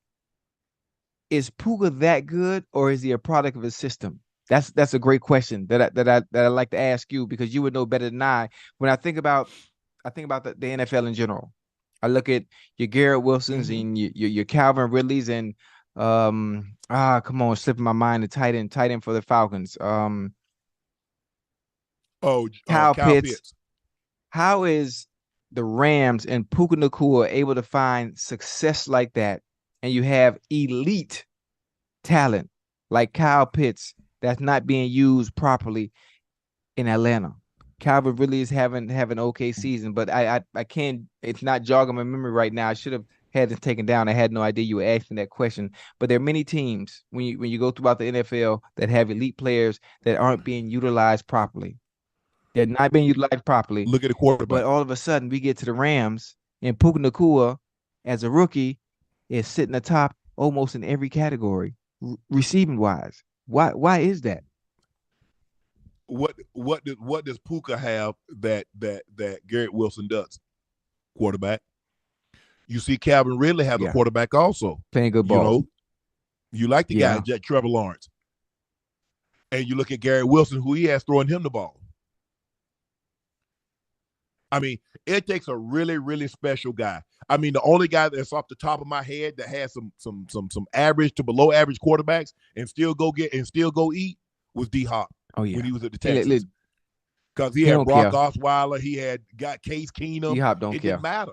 is Puka that good, or is he a product of his system? That's a great question that I like to ask you because you would know better than I. When I think about the NFL in general. I look at your Garrett Wilsons Mm-hmm. and your Calvin Ridleys and come on, slipping my mind, the tight end for the Falcons. Oh, Kyle Kyle Pitts. Pitts. How is the Rams and Puka Nacua able to find success like that? And you have elite talent like Kyle Pitts that's not being used properly in Atlanta. Calvin really is having an okay season, but I can't. It's not jogging my memory right now. I should have had it taken down. I had no idea you were asking that question. But there are many teams when you go throughout the NFL that have elite players that aren't being utilized properly. They're not being utilized properly. Look at the quarterback. But all of a sudden, we get to the Rams, and Puka Nacua, as a rookie, is sitting atop almost in every category, receiving wise. Why is that? What does Puka have that Garrett Wilson does? Quarterback. You see, Calvin Ridley has a quarterback also. Playing good ball. You know, you like the guy, Trevor Lawrence. And you look at Garrett Wilson, who he has throwing him the ball. I mean, it takes a really, really special guy. I mean, the only guy that's off the top of my head that has some average to below average quarterbacks and still go eat was D-Hop. Oh, yeah. When he was at the Texans. Because he had Brock Osweiler, he got Case Keenum. D-Hop don't care. It didn't matter.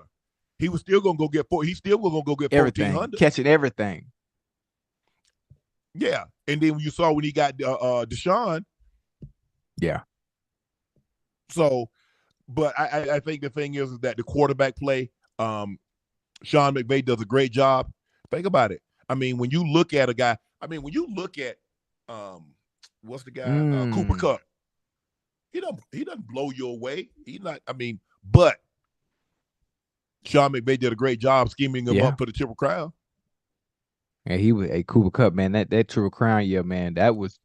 He was still gonna go get He's still gonna go get 1,400. Catching everything. Yeah, and then you saw when he got Deshaun. Yeah. So, but I think the thing is that the quarterback play, Sean McVay does a great job. Think about it. I mean, when you look at a guy, when you look at what's the guy? Cooper Kupp. He doesn't blow you away. He's not. But Sean McVay did a great job scheming him up for the Triple Crown. And he was a Cooper Kupp, man. That Triple Crown year, man. That was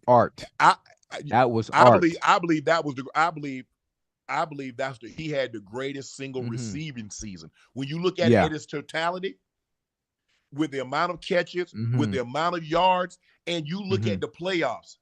art. That was art. I believe that was he had the greatest single receiving season. When you look at it in its totality, with the amount of catches, with the amount of yards, and you look at the playoffs,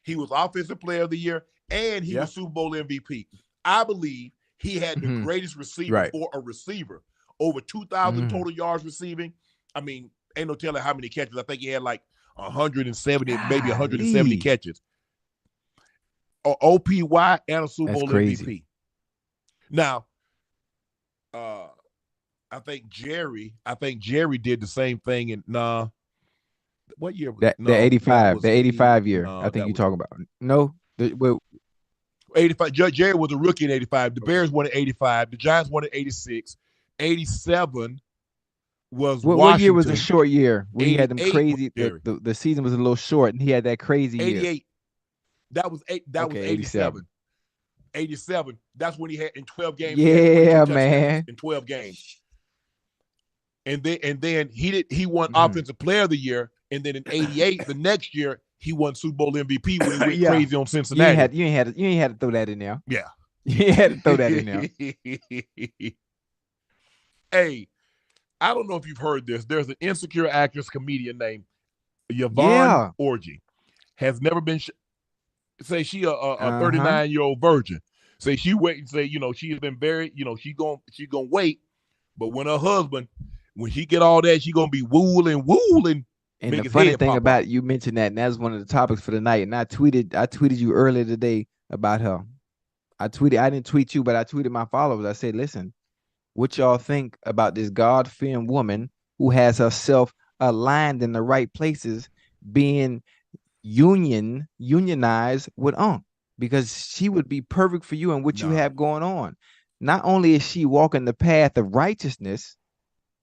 he was Offensive Player of the Year and he was Super Bowl MVP. I believe he had the greatest receiver for a receiver. Over 2,000 total yards receiving. Ain't no telling how many catches. I think he had like 170, maybe 170 catches. OPY and a Super Bowl MVP. Now, I think Jerry did the same thing in what year? The 85 year. I think you're talking about. No, 85. Jerry was a rookie in 85. The Bears won in 85. The Giants won in 86. 87 was Washington. What year was a short year? We had them crazy. The season was a little short, and he had that crazy 88. year. That was 87. 87. That's when he had in 12 games. Yeah, man. In 12 games. And then he won Offensive Player of the Year. And then in 88, the next year, he won Super Bowl MVP when he went crazy on Cincinnati. You ain't had to throw that in there. Yeah. You ain't had to throw that in there. Hey, I don't know if you've heard this. There's an insecure actress comedian named Yvonne Orji. Has never been say she a 39-year-old virgin. Say she wait and say, she's been married, she gonna wait. But when her husband, when she get all that, she gonna be wooling. And the funny thing about you mentioned that, and that's one of the topics for the night. And I tweeted you earlier today about her. I didn't tweet you, but I tweeted my followers. I said, listen, what y'all think about this God-fearing woman who has herself aligned in the right places being unionized with Unc? Because she would be perfect for you and what you have going on. Not only is she walking the path of righteousness,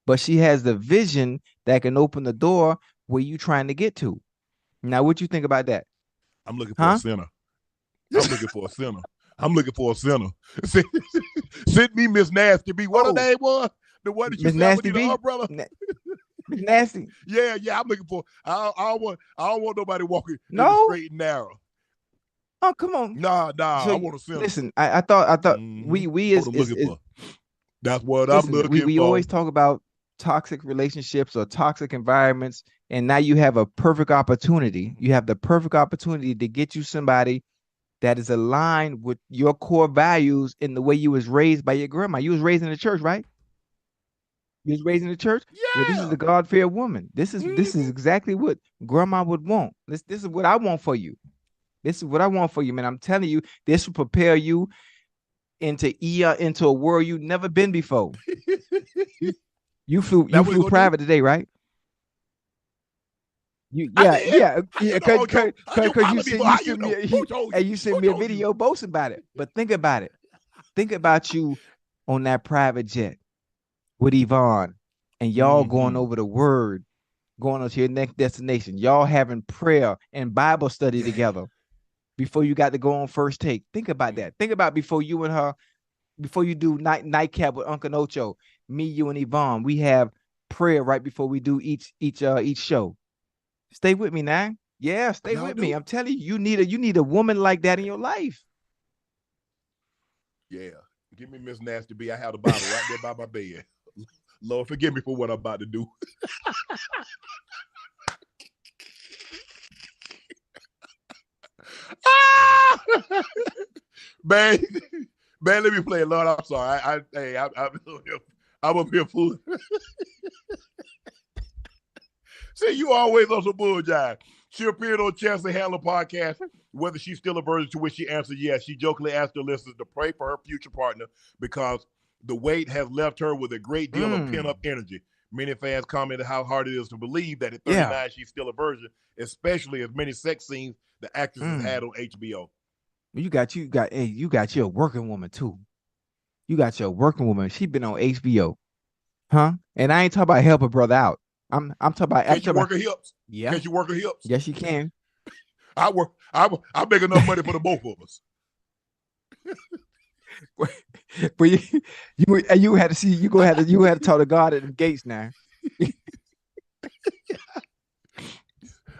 but she has the vision that can open the door where you trying to get to. Now, what you think about that? I'm looking for a sinner. I'm looking for a sinner. Send me Miss Nasty B. What her name was? The one that you said with the umbrella? Miss Nasty. Yeah. I'm looking for. I don't want nobody walking straight and narrow. Oh, come on. Nah. So, I want a sinner. Listen, I thought we as that's what I'm looking for. We always talk about toxic relationships or toxic environments, and now you have a perfect opportunity. You have the perfect opportunity to get you somebody that is aligned with your core values in the way you was raised by your grandma. You was raised in the church, right? You was raised in the church? Yeah. Well, this is the God-fearing woman. This is exactly what grandma would want. This is what I want for you. This is what I want for you, man. I'm telling you, this will prepare you into a world you've never been before. You flew private today, right? Because Who told you? you sent me a video boasting about it. But think about it. Think about you on that private jet with Yvonne, and y'all going over the word, going on to your next destination. Y'all having prayer and Bible study together before you got to go on first take. Think about that. Think about before you and her, before you do nightcap with Unc and Ocho, me, you, and Yvonne. We have prayer right before we do each show. Stay with me now. Yeah, stay with me. I'm telling you, you need a woman like that in your life. Yeah. Give me Miss Nasty B. I have the Bible right there by my bed. Lord, forgive me for what I'm about to do. Man, let me play it, Lord. I'm sorry. I'm up here fooling. See, you always on some bull jive. She appeared on Chancellor Handler podcast, whether she's still a virgin, to which she answered yes. She jokingly asked her listeners to pray for her future partner because the weight has left her with a great deal of pent-up energy. Many fans commented how hard it is to believe that at 39 she's still a virgin, especially as many sex scenes the actress has had on HBO. You got your working woman too. You got your working woman. She been on HBO, huh? And I ain't talking about help a brother out. I'm talking about. Can you work her hips? Yeah. Can you work her hips? Yes, you can. I make enough money for the both of us. But you had to see. You had to talk to God at the gates now.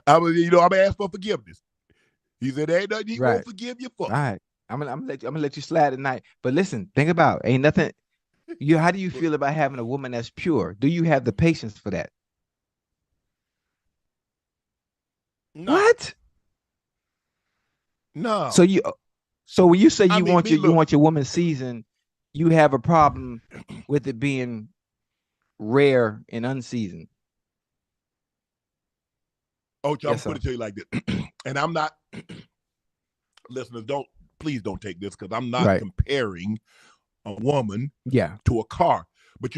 I'm gonna ask for forgiveness. He said, "Ain't nothing he gonna forgive you for." All right, I'm gonna let you slide tonight. But listen, think about ain't nothing. How do you feel about having a woman that's pure? Do you have the patience for that? No. What? No. So when you say you want your woman seasoned, you have a problem with it being rare and unseasoned. Ocho, I'm put it to you like this, and I'm not. Listeners, please don't take this because I'm not comparing a woman to a car. But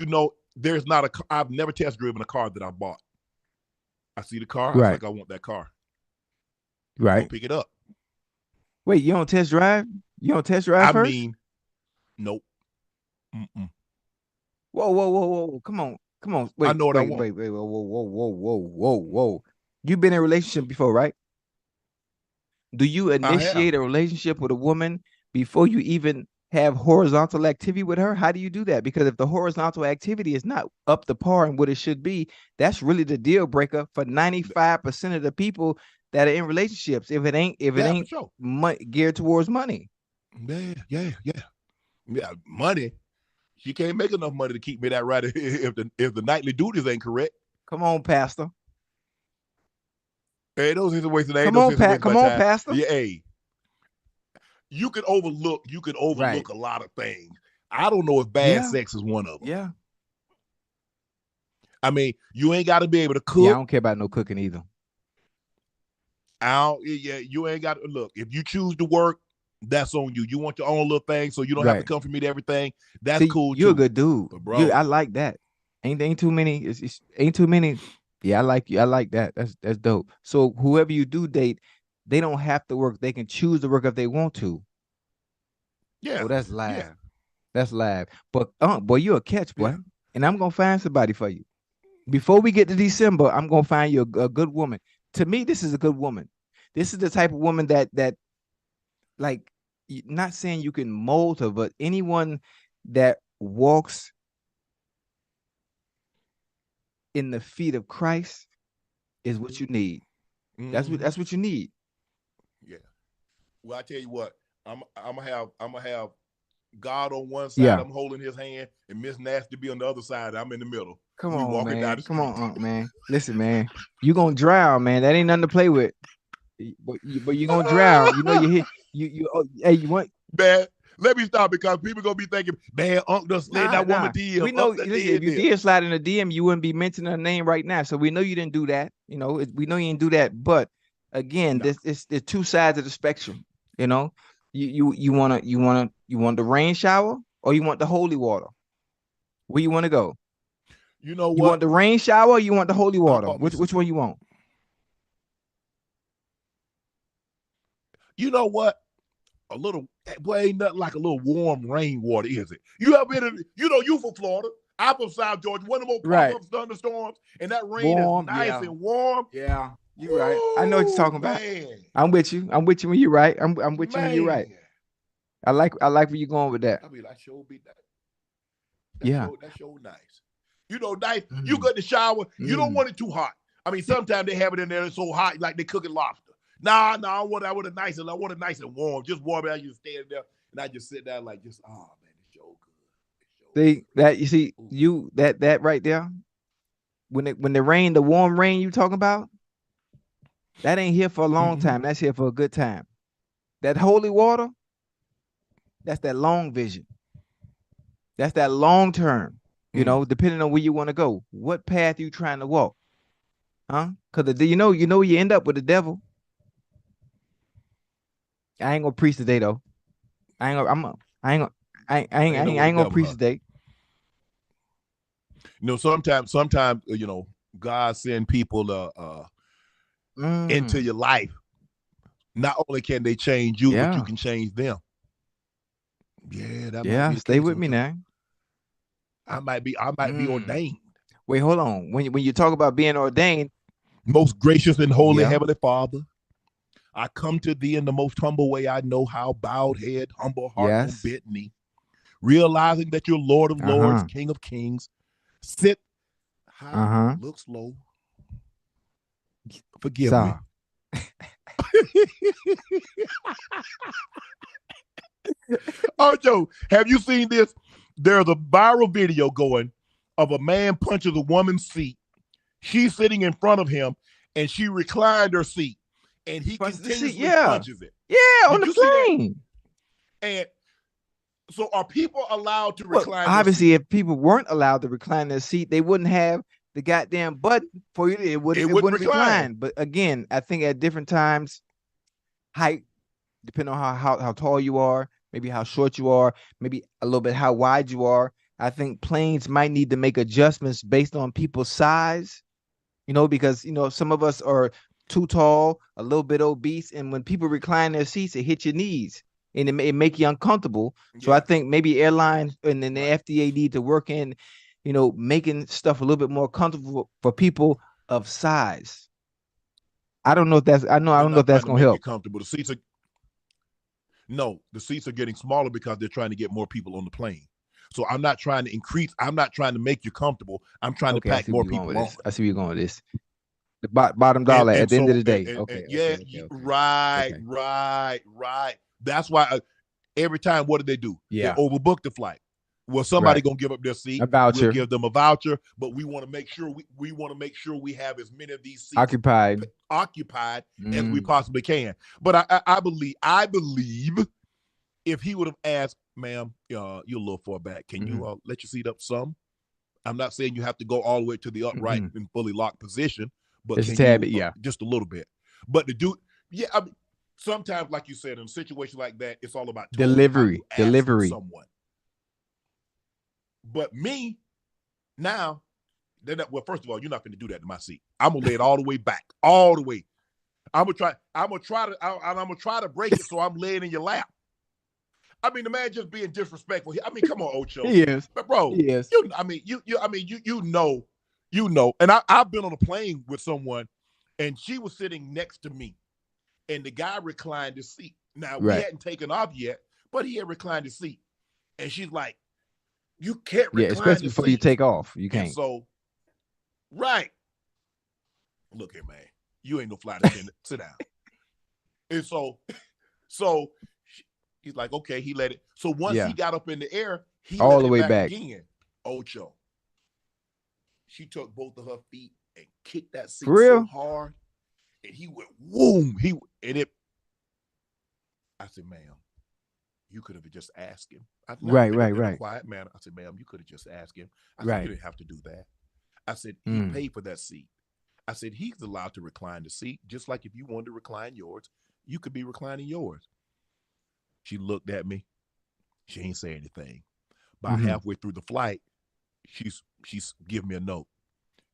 there's not a. I've never test driven a car that I bought. I see the car. I was like, I want that car. Right. Go pick it up. Wait, you don't test drive? You don't test drive first? I mean, nope. Mm-mm. Whoa. Come on. Wait, I know what I want. Wait. Whoa. You've been in a relationship before, right? Do you initiate a relationship with a woman before you even have horizontal activity with her? How do you do that? Because if the horizontal activity is not up to par and what it should be, that's really the deal breaker for 95% of the people that are in relationships. If it ain't geared towards money. Yeah. Money. She can't make enough money to keep me that right if the nightly duties ain't correct. Come on, Pastor. Hey, those is a waste of time. Come on, Pastor. Yeah, hey. You can overlook a lot of things. I don't know if bad sex is one of them. Yeah. I mean, you ain't got to be able to cook. Yeah, I don't care about no cooking either. You ain't got to look. If you choose to work, that's on you. You want your own little thing, so you don't have to come for me to everything. That's cool. You're a good dude, but bro. I like that. Ain't too many. Ain't too many. Yeah, I like you. I like that. That's dope. So whoever you do date, they don't have to work. They can choose to work if they want to. Yeah. Oh, that's live. Yeah. That's live. But boy, you're a catch, boy. Yeah. And I'm gonna find somebody for you. Before we get to December, I'm gonna find you a good woman. To me, this is a good woman. This is the type of woman that like, not saying you can mold her, but anyone that walks in the feet of Christ is what you need. Mm-hmm. That's what you need. Yeah. Well, I tell you what, I'm gonna have God on one side, I'm holding his hand, and Miss Nasty be on the other side. I'm in the middle. Come on, man. Come on, Unc, man. Listen, man. You gonna drown, man. That ain't nothing to play with. But you gonna drown. You know hey, you want man. Let me stop because people gonna be thinking, man, Unc does slid that woman DM. We know listen, if you did slide in a DM, you wouldn't be mentioning her name right now. So we know you didn't do that. We know you didn't do that. But again, there's two sides of the spectrum. You know, you want the rain shower or you want the holy water? Where you want to go? You know what? You want the rain shower or you want the holy water? Which one you want? You know what? A little, boy, ain't nothing like a little warm rainwater, is it? You ever been in, you from Florida. I'm from South Georgia. One of the more pop-up thunderstorms, and that rain is nice and warm. Yeah, you're right. I know what you're talking about. Man. I'm with you. I'm with you when you're right. I'm with you when you're right. I like where you're going with that. I mean, that sure be nice. That sure nice. Nice. You go in the shower. You don't want it too hot. I mean, sometimes they have it in there. It's so hot, like they cooking lobster. Nah. I want it nice and warm. Just warm. I just stand there and I just sit down like just. Oh man, it's so good. That right there. When the warm rain you talking about, that ain't here for a long time. That's here for a good time. That holy water, that's that long vision. That's that long term. Depending on where you want to go, what path you trying to walk, huh? Because you end up with the devil. I ain't gonna preach today though. I ain't gonna preach today. Sometimes, God send people into your life. Not only can they change you, but you can change them. Yeah, stay with me now. I might be ordained. Wait, hold on. When you talk about being ordained, most gracious and holy Heavenly Father, I come to thee in the most humble way I know how, bowed head, humble heart, and bent knee, realizing that you're Lord of Lords, King of Kings. Sit high, look slow. Forgive me. Ocho, have you seen this? There's a viral video going of a man punches a woman's seat. She's sitting in front of him, and she reclined her seat, and he continuously punches it. Yeah, on the plane. And so, are people allowed to recline? Obviously, if people weren't allowed to recline their seat, they wouldn't have the goddamn button for you. It wouldn't recline. But again, I think at different times, height, depending on how tall you are, maybe how short you are, maybe a little bit how wide you are. I think planes might need to make adjustments based on people's size, because, some of us are too tall, a little bit obese. And when people recline their seats, it hits your knees and it make you uncomfortable. Yeah. So I think maybe airlines and then the FDA need to work in, making stuff a little bit more comfortable for people of size. I don't know if that's going to help. Comfortable. The seats are getting smaller because they're trying to get more people on the plane. So I'm not trying to increase. I'm not trying to make you comfortable. I'm trying to pack more people on. I see where you're going with this. The bottom dollar at the end of the day. Right. That's why every time, what do they do? Yeah. They overbook the flight. Well, somebody gonna give up their seat. We'll give them a voucher, but we want to make sure we have as many of these seats occupied as we possibly can. But I believe if he would have asked, ma'am, you're a little far back. Can you let your seat up some? I'm not saying you have to go all the way to the upright and fully locked position, but just a little bit. But the dude, I mean, sometimes, like you said, in a situation like that, it's all about delivery. Someone. But me, now, first of all, you're not going to do that to my seat. I'm gonna lay it all the way back, all the way. I'm gonna try to break it so I'm laying in your lap. I mean, the man just being disrespectful. I mean, come on, Ocho. He is, but bro. He is. You know. And I've been on a plane with someone, and she was sitting next to me, and the guy reclined his seat. Now we hadn't taken off yet, but he had reclined his seat, and she's like, "You can't recline especially before you take off. You can't." And so, right. Look here, man. You ain't no flight attendant. Sit down. And so he's like, okay, he let it. So once he got up in the air, he all let the it way back again. Ocho. She took both of her feet and kicked that seat so hard, and he went boom. I said, ma'am, you could have just asked him. Right. Quiet man. I said, ma'am, you could have just asked him. I said, you didn't have to do that. I said, he paid for that seat. I said, he's allowed to recline the seat, just like if you wanted to recline yours, you could be reclining yours. She looked at me. She ain't say anything. About halfway through the flight, she's giving me a note.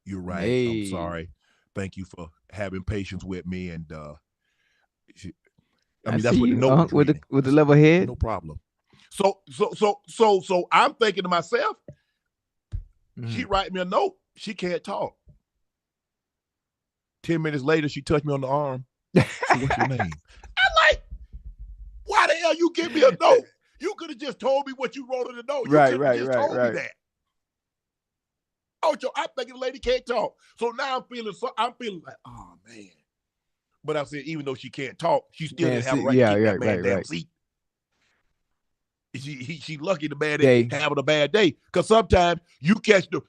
You're right. I'm sorry. Thank you for having patience with me. And I I mean, see that's what the you, note was with reading. the level head. No problem. So I'm thinking to myself, she write me a note. She can't talk. 10 minutes later, she touched me on the arm. So what's your name? I'm like, why the hell you give me a note? You could have just told me what you wrote in the note. You could have just told me that. Ocho, I'm thinking the lady can't talk. So now I'm feeling like, oh man. But I said, even though she can't talk, she still didn't have a right to keep that man damn seat. She lucky the man ain't having a bad day. Because sometimes you catch the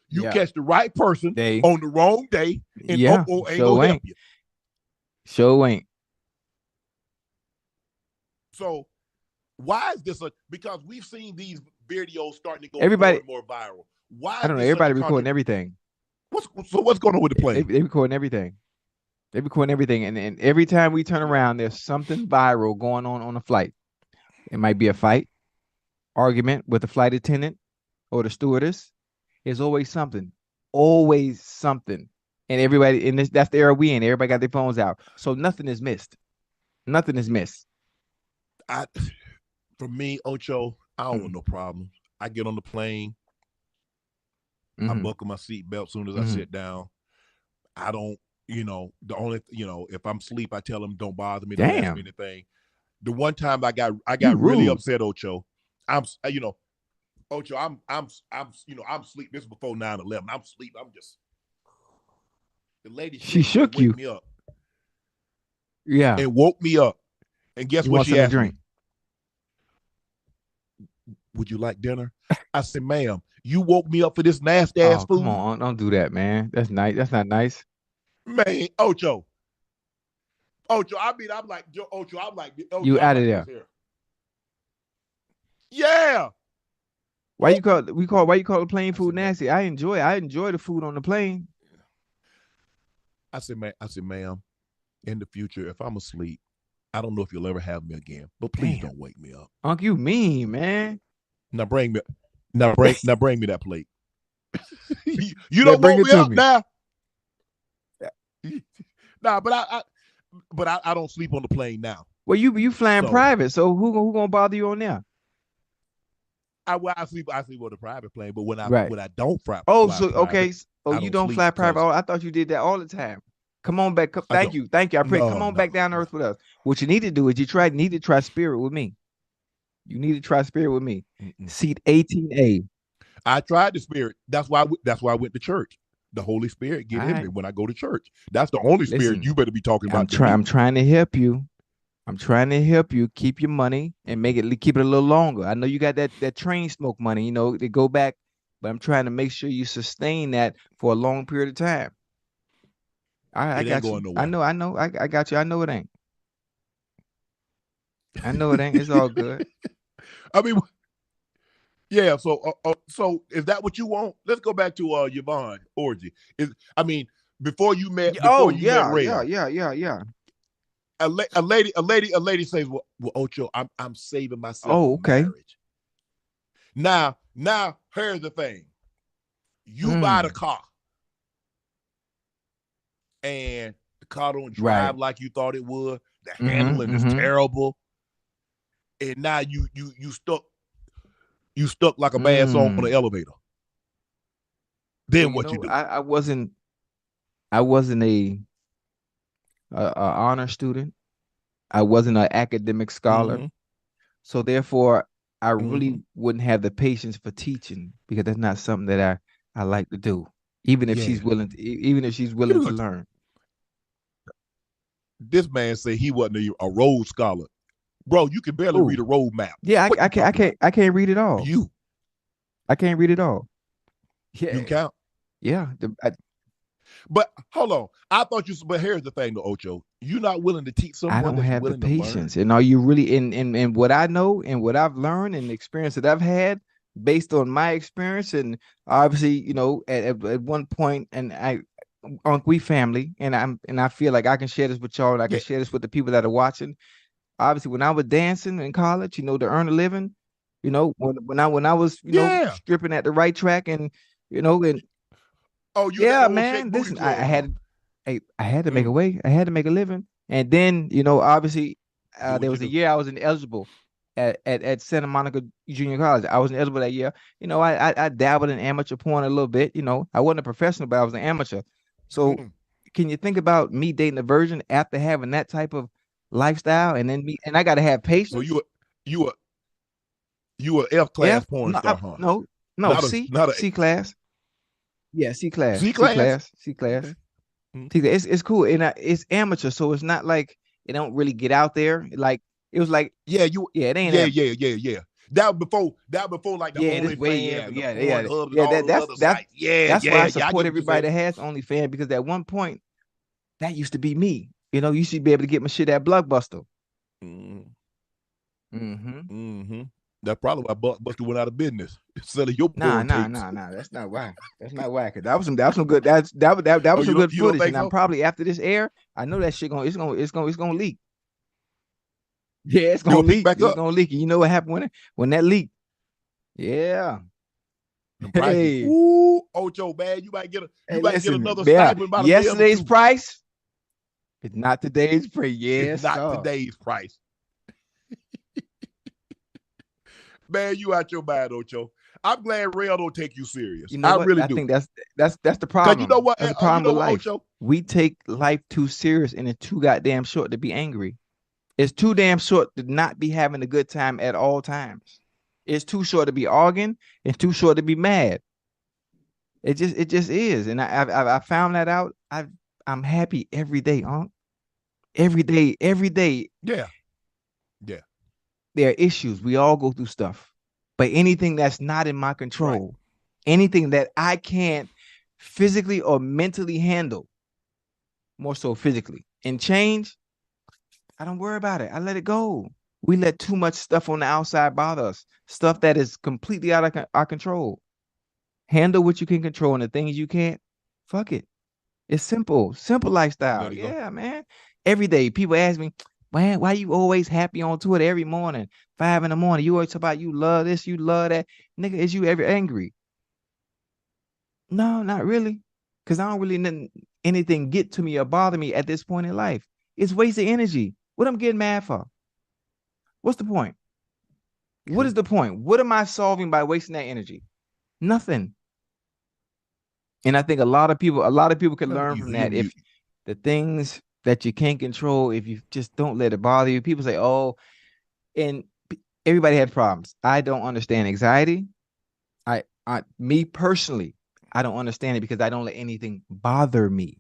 right person on the wrong day and ain't gonna help you. Sure ain't. So why is this because we've seen these videos starting to go more viral. Why I don't know. Everybody recording everything. What's going on with the plane? They recording everything. They recording everything. And every time we turn around, there's something viral going on a flight. It might be a fight, argument with the flight attendant or the stewardess. There's always something. Always something. And everybody that's the era we in. Everybody got their phones out. So nothing is missed. Nothing is missed. For me, Ocho, I don't want no problems. I get on the plane. I buckle my seatbelt as soon as I sit down. I don't, the only, if I'm asleep, I tell them don't bother me, don't ask me anything. The one time I got really upset, Ocho. Ocho, I'm asleep. This is before 9/11. I'm asleep. I'm just the lady. She shook you. Me up. Yeah. And woke me up. And guess what she asked me? Would you like dinner? I said, ma'am, you woke me up for this nasty ass food. Come on, don't do that, man. That's nice. That's not nice. Man, Ocho, I mean, I'm like, Ocho, you out of there. Yeah. Why you call the plane food nasty? I enjoy the food on the plane. I said, ma'am, in the future, if I'm asleep, I don't know if you'll ever have me again, but please don't wake me up. Unc, you mean, man. Now bring me that plate. You don't bring it to me now. Nah, but I don't sleep on the plane now. Well, you flying private, so who gonna bother you on there? I sleep on the private plane, but when I don't fly. You don't fly private. I thought you did that all the time. Come on back. Thank you. I pray. Come on back down to earth with us. What you need to do is need to try Spirit with me. You need to try Spirit with me. Seat 18A. I tried the Spirit. That's why I went to church. The Holy Spirit get in me when I go to church. That's the only Spirit you better be talking about. I'm trying to help you. I'm trying to help you keep your money and keep it a little longer. I know you got that train smoke money, they go back, but I'm trying to make sure you sustain that for a long period of time. I got you. I know. I got you. I know it ain't. It's all good. I mean, yeah. So is that what you want? Let's go back to Yvonne Orji. Before you met. Yeah. A lady says, "Well, Ocho, I'm saving myself for marriage." Now, here's the thing: you buy the car, and the car don't drive like you thought it would. The handling is terrible, and now you stuck like a bad song on the elevator. Then what you do? I wasn't a honor student. I wasn't an academic scholar. So therefore, I really wouldn't have the patience for teaching because that's not something that I like to do. Even if she's willing to learn. This man said he wasn't a road scholar. Bro, you can barely read a road map. Yeah, I can't read it all. I can't read it all. Yeah. You can count? Yeah. But hold on. But here's the thing though, Ocho. You're not willing to teach someone. I don't have the patience. And are you really in what I know and what I've learned and the experience that I've had based on my experience? And obviously, at one point, and Unc, we family, and I feel like I can share this with y'all and I can share this with the people that are watching. Obviously, when I was dancing in college, to earn a living, when I was, stripping at the right track and, and man, listen, I had to make a way. I had to make a living. And then, obviously There was a year I was ineligible at Santa Monica Junior College. I wasn't eligible that year. You know, I dabbled in amateur porn a little bit. You know, I wasn't a professional, but I was an amateur. So can you think about me dating a virgin after having that type of lifestyle, and then I got to have patience? So you a F class porn star, huh? No, C class. Yeah, C class. C class. Okay. It's cool, and it's amateur, so it's not like it don't really get out there. Like it was like it ain't yeah. That before like the OnlyFans, that's why I support everybody that has OnlyFans, because at one point that used to be me. You know, you should be able to get my shit at Blockbuster. That's probably why Blockbuster went out of business. Selling your nah. That's not why. That's not why. Cause that was some good. That was some good footage. And I'm probably after this air, I know that shit it's gonna leak. Yeah, it's gonna leak. It's gonna leak. You know what happened when that leaked? Yeah. Hey. Ooh, Ocho, man, you might get another stipend by yesterday's price. It's not today's price. Yes, it's not today's price. Man, you out your mind, Ocho. I'm glad Rail don't take you serious. You know I think that's the problem. You know what? That's the problem with life. Ocho? We take life too serious, and it's too goddamn short to be angry. It's too damn short to not be having a good time at all times. It's too short to be arguing. It's too short to be mad. It just is, and I found that out. I'm happy every day, Unc. Every day. Yeah. There are issues. We all go through stuff, but anything that's not in my control, anything that I can't physically or mentally handle, more so physically, and change, I don't worry about it. I let it go. We let too much stuff on the outside bother us, stuff that is completely out of our control. Handle what you can control, and the things you can't, fuck it. It's simple lifestyle. Yeah, man. Every day, people ask me, man, why you always happy on Twitter every morning, 5 a.m? You always talk about you love this, you love that. Nigga, is you ever angry? No, not really. Because I don't really let anything get to me or bother me at this point in life. It's wasted energy. What I'm getting mad for? What's the point? What is the point? What am I solving by wasting that energy? Nothing. And I think a lot of people can learn from that. If the things that you can't control, if you just don't let it bother you. People say, oh, and everybody has problems. I don't understand anxiety. Me personally, I don't understand it because I don't let anything bother me.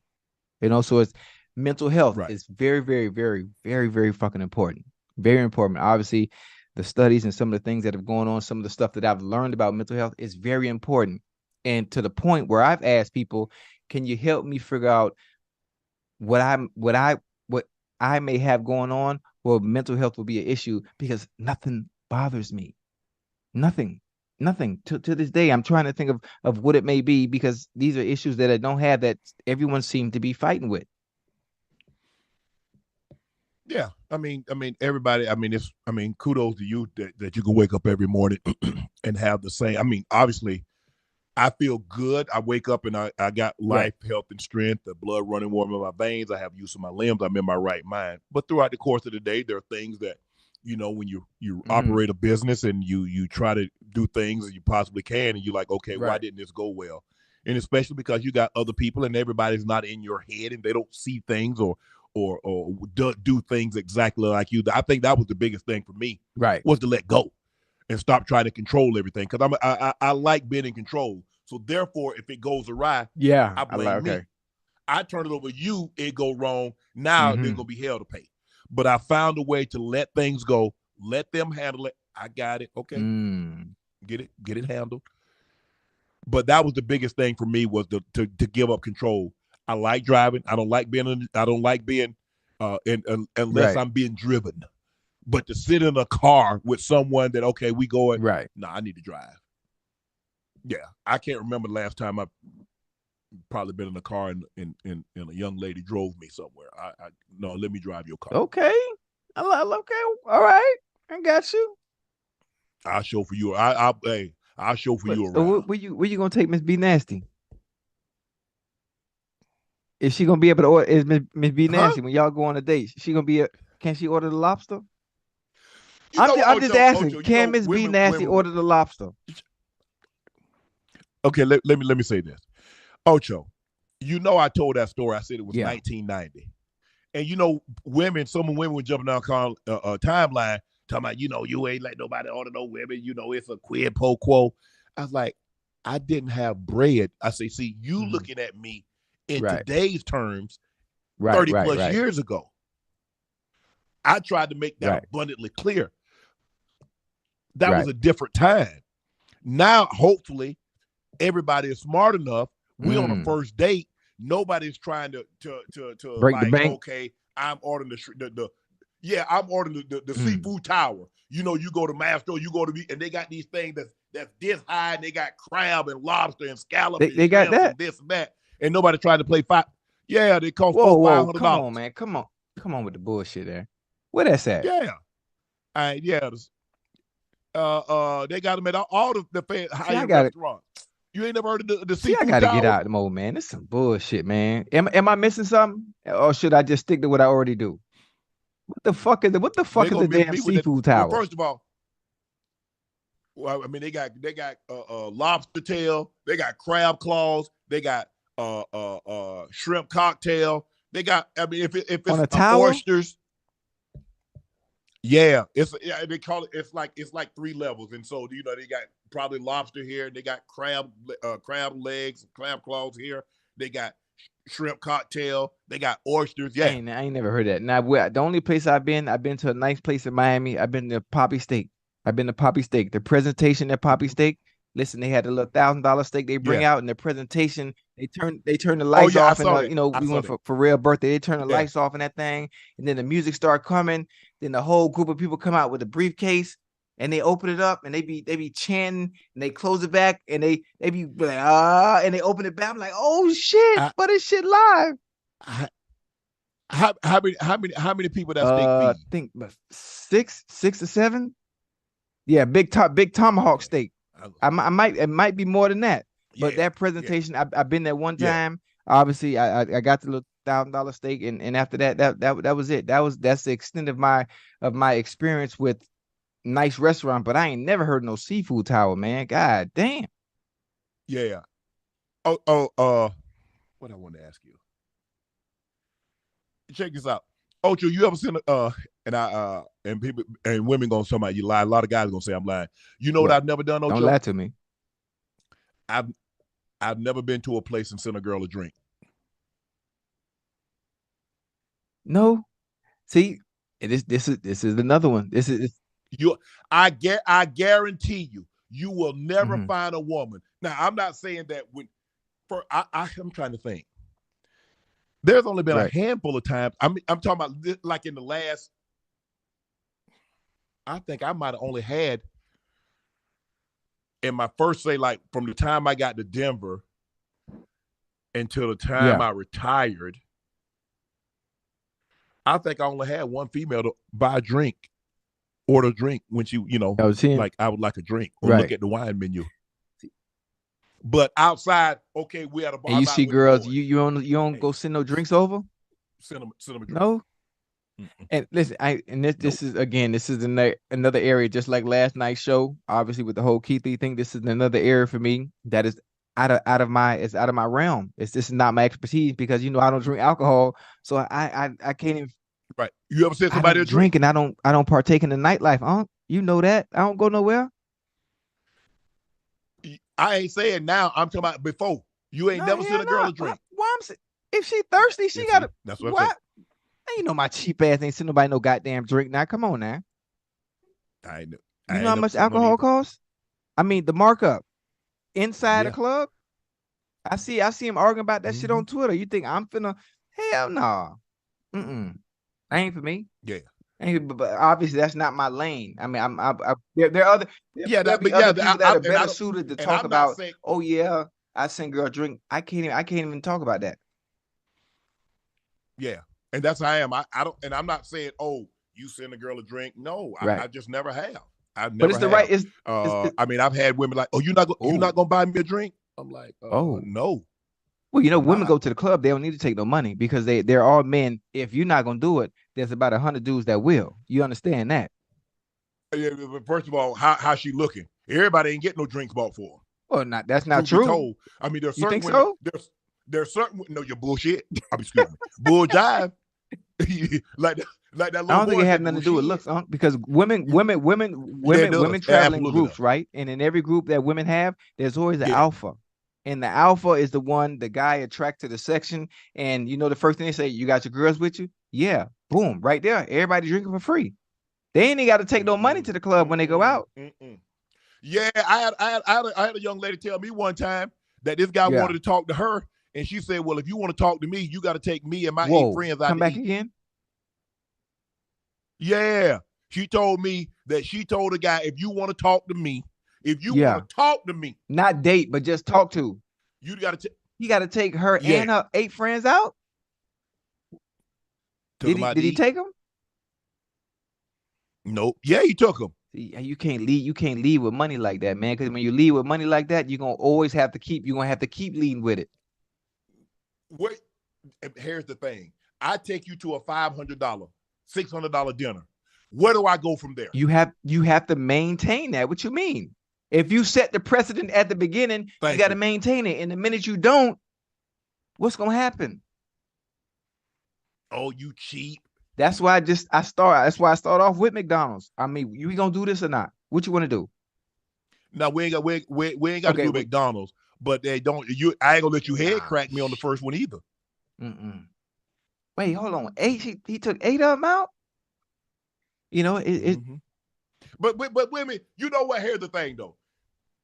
You know, so it's mental health is very, very, very, very, very fucking important. Very important. Obviously, the studies and some of the things that have gone on, some of the stuff that I've learned about mental health is very important. And to the point where I've asked people, can you help me figure out what I may have going on? Well, mental health will be an issue because nothing bothers me. Nothing. To this day, I'm trying to think of what it may be, because these are issues that I don't have that everyone seems to be fighting with. Yeah, I mean, everybody. Kudos to you that you can wake up every morning and have the same. I mean, obviously, I feel good. I wake up and I got life, health, and strength. The blood running warm in my veins. I have use of my limbs. I'm in my right mind. But throughout the course of the day, there are things that, you know, when you operate a business and you try to do things that you possibly can, and you're like, okay, why didn't this go well? And especially because you got other people and everybody's not in your head and they don't see things or do things exactly like you. I think that was the biggest thing for me. Was to let go and stop trying to control everything, because I like being in control. So therefore, if it goes awry, I blame me. I turn it over to you, it go wrong. Now they're gonna be hell to pay. But I found a way to let things go, let them handle it. I got it. Okay, get it handled. But that was the biggest thing for me, was to give up control. I like driving. I don't like being unless I'm being driven. But to sit in a car with someone that, okay, we going, I need to drive. Yeah, I can't remember the last time I've probably been in a car and a young lady drove me somewhere. No, let me drive your car. Okay. Okay. All right. I got you. I'll show for you. I'll show for you around. Where you gonna take Miss B Nasty? Is she gonna be able to order? Is Miss B Nasty, when y'all go on a date, she gonna be Can she order the lobster? You know, I'm just asking. Ocho, Can Miss B Nasty order the lobster? Okay, let me say this. Ocho, you know I told that story. I said it was 1990. And you know, some women were jumping down timeline talking about, you ain't let nobody order no women. It's a quid pro quo. I was like, I didn't have bread. I say, see, you looking at me in today's terms 30 plus years ago. I tried to make that abundantly clear. That was a different time. Now, hopefully, everybody is smart enough. We on a first date. Nobody's trying to break the bank. Okay, I'm ordering I'm ordering the seafood tower. You go to Mastro, you go to and they got these things that's this high, and they got crab and lobster and scallop. They got that. And this and that, and nobody tried to play five. Yeah, they cost $500. Come on, man, come on with the bullshit there. Where that's at? Yeah, they got them at all the high-end restaurants. You ain't never heard of the seafood tower? I gotta get out of the mode, man. This is some bullshit, man. Am I missing something, or should I just stick to what I already do? What the fuck is the damn seafood tower? Well, first of all, they got lobster tail, they got crab claws, they got shrimp cocktail, they got. If it's on a tower? Oysters, they call it. It's like 3 levels, and so they got probably lobster here, they got crab legs, crab claws here, they got shrimp cocktail, they got oysters. Yeah, I ain't never heard that. Now, the only place I've been to a nice place in Miami. I've been to Poppy Steak. The presentation at Poppy Steak. Listen, they had a little $1,000 steak they bring out, and the presentation they turn the lights off, and we went for real birthday. They turn the lights off in that thing, and then the music start coming. Then the whole group of people come out with a briefcase, and they open it up, and they be chanting, and they close it back, and they be like, and they open it back. I'm like, oh shit, but this shit live. How many people that steak feed? I think 6 or 7. Yeah, big tomahawk steak. It might be more than that. But that presentation, I've been there one time. Obviously, I got the little $1,000 steak, and after that was it. That's the extent of my experience with nice restaurant. But I ain't never heard no seafood tower, man. God damn. Yeah. What I want to ask you. Check this out. Ocho, you ever seen and people and women gonna say you lie. A lot of guys gonna say I'm lying. You know what I've never done, Ocho? Don't lie to me. I've never been to a place and sent a girl a drink. No. See, this is another one. I guarantee you will never find a woman. Now, I'm not saying that I'm trying to think. There's only been a handful of times. I'm talking about like in the last. I think I might have only had in my first say, like from the time I got to Denver until the time I retired. I think I only had one female to buy a drink, order a drink when she, like I would like a drink or look at the wine menu. But outside, okay, we had a bar. And you see girls, you don't go send no drinks over? Send them a drink. No. Mm-mm. And listen, this is another area, just like last night's show. Obviously, with the whole Keithley thing, this is another area for me that is out of my realm. This is not my expertise because I don't drink alcohol, so I can't even. Right. You ever seen somebody a drink? And I don't partake in the nightlife, You know that I don't go nowhere. I ain't saying now. I'm talking about before. You ain't never seen a girl a drink. If she thirsty, she gotta. That's what I'm saying. My cheap ass ain't seen nobody no goddamn drink. Now, come on now. I know. You know how much alcohol costs? I mean, the markup inside the club. I see him arguing about that shit on Twitter. You think I'm finna? Hell no. That ain't for me. Yeah. But obviously that's not my lane. I mean, there are other people that are better suited to talk about. I send girl a drink. I can't even talk about that. Yeah, and that's how I am. I don't, and I'm not saying, oh, you send a girl a drink. No, I just never have. But it's the right. I mean, I've had women like, oh, you're not gonna buy me a drink. I'm like, no. Well, women go to the club. They don't need to take no money because they're all men. If you're not gonna do it, there's about 100 dudes that will. You understand that? Yeah, but first of all, how she looking? Everybody ain't getting no drinks bought for her. Well, that's not Truth be true. told, I mean, there's You certain think women. so? There's certain. No, you're bullshit. I mean, excuse me, bull jive. like that little I don't think boy it had said, nothing to do with bullshit. looks, because women Yeah, it does. travel in Absolutely groups, does. right? And in every group that women have, there's always an Yeah. alpha. And the alpha is the one, the guy attracted to the section. And the first thing they say, you got your girls with you? Yeah. Boom. Right there. Everybody drinking for free. They ain't got to take no money to the club when they go out. Yeah, I had a young lady tell me one time that this guy wanted to talk to her, and she said, "Well, if you want to talk to me, you got to take me and my 8 friends out come to back eat." again? Yeah, she told me that she told the guy, "If you want to talk to me, not date, but just talk to, you got to you got to take her and her 8 friends out." Did he take them? Nope. Yeah, he took them. You can't lead with money like that, man. Because when you lead with money like that, you're gonna have to keep leading with it. Wait, here's the thing. I take you to a $500, $600 dinner. Where do I go from there? You have to maintain that. What you mean? If you set the precedent at the beginning, you got to maintain it. And the minute you don't, what's gonna happen? Oh, you cheap. That's why I start off with McDonald's. I mean, you gonna do this or not? What you want to do? No, we ain't got to do McDonald's, but they don't. I ain't gonna let you head crack me on the first one either. Wait, hold on. 8. He took 8 of them out. But women, you know what? Here's the thing though.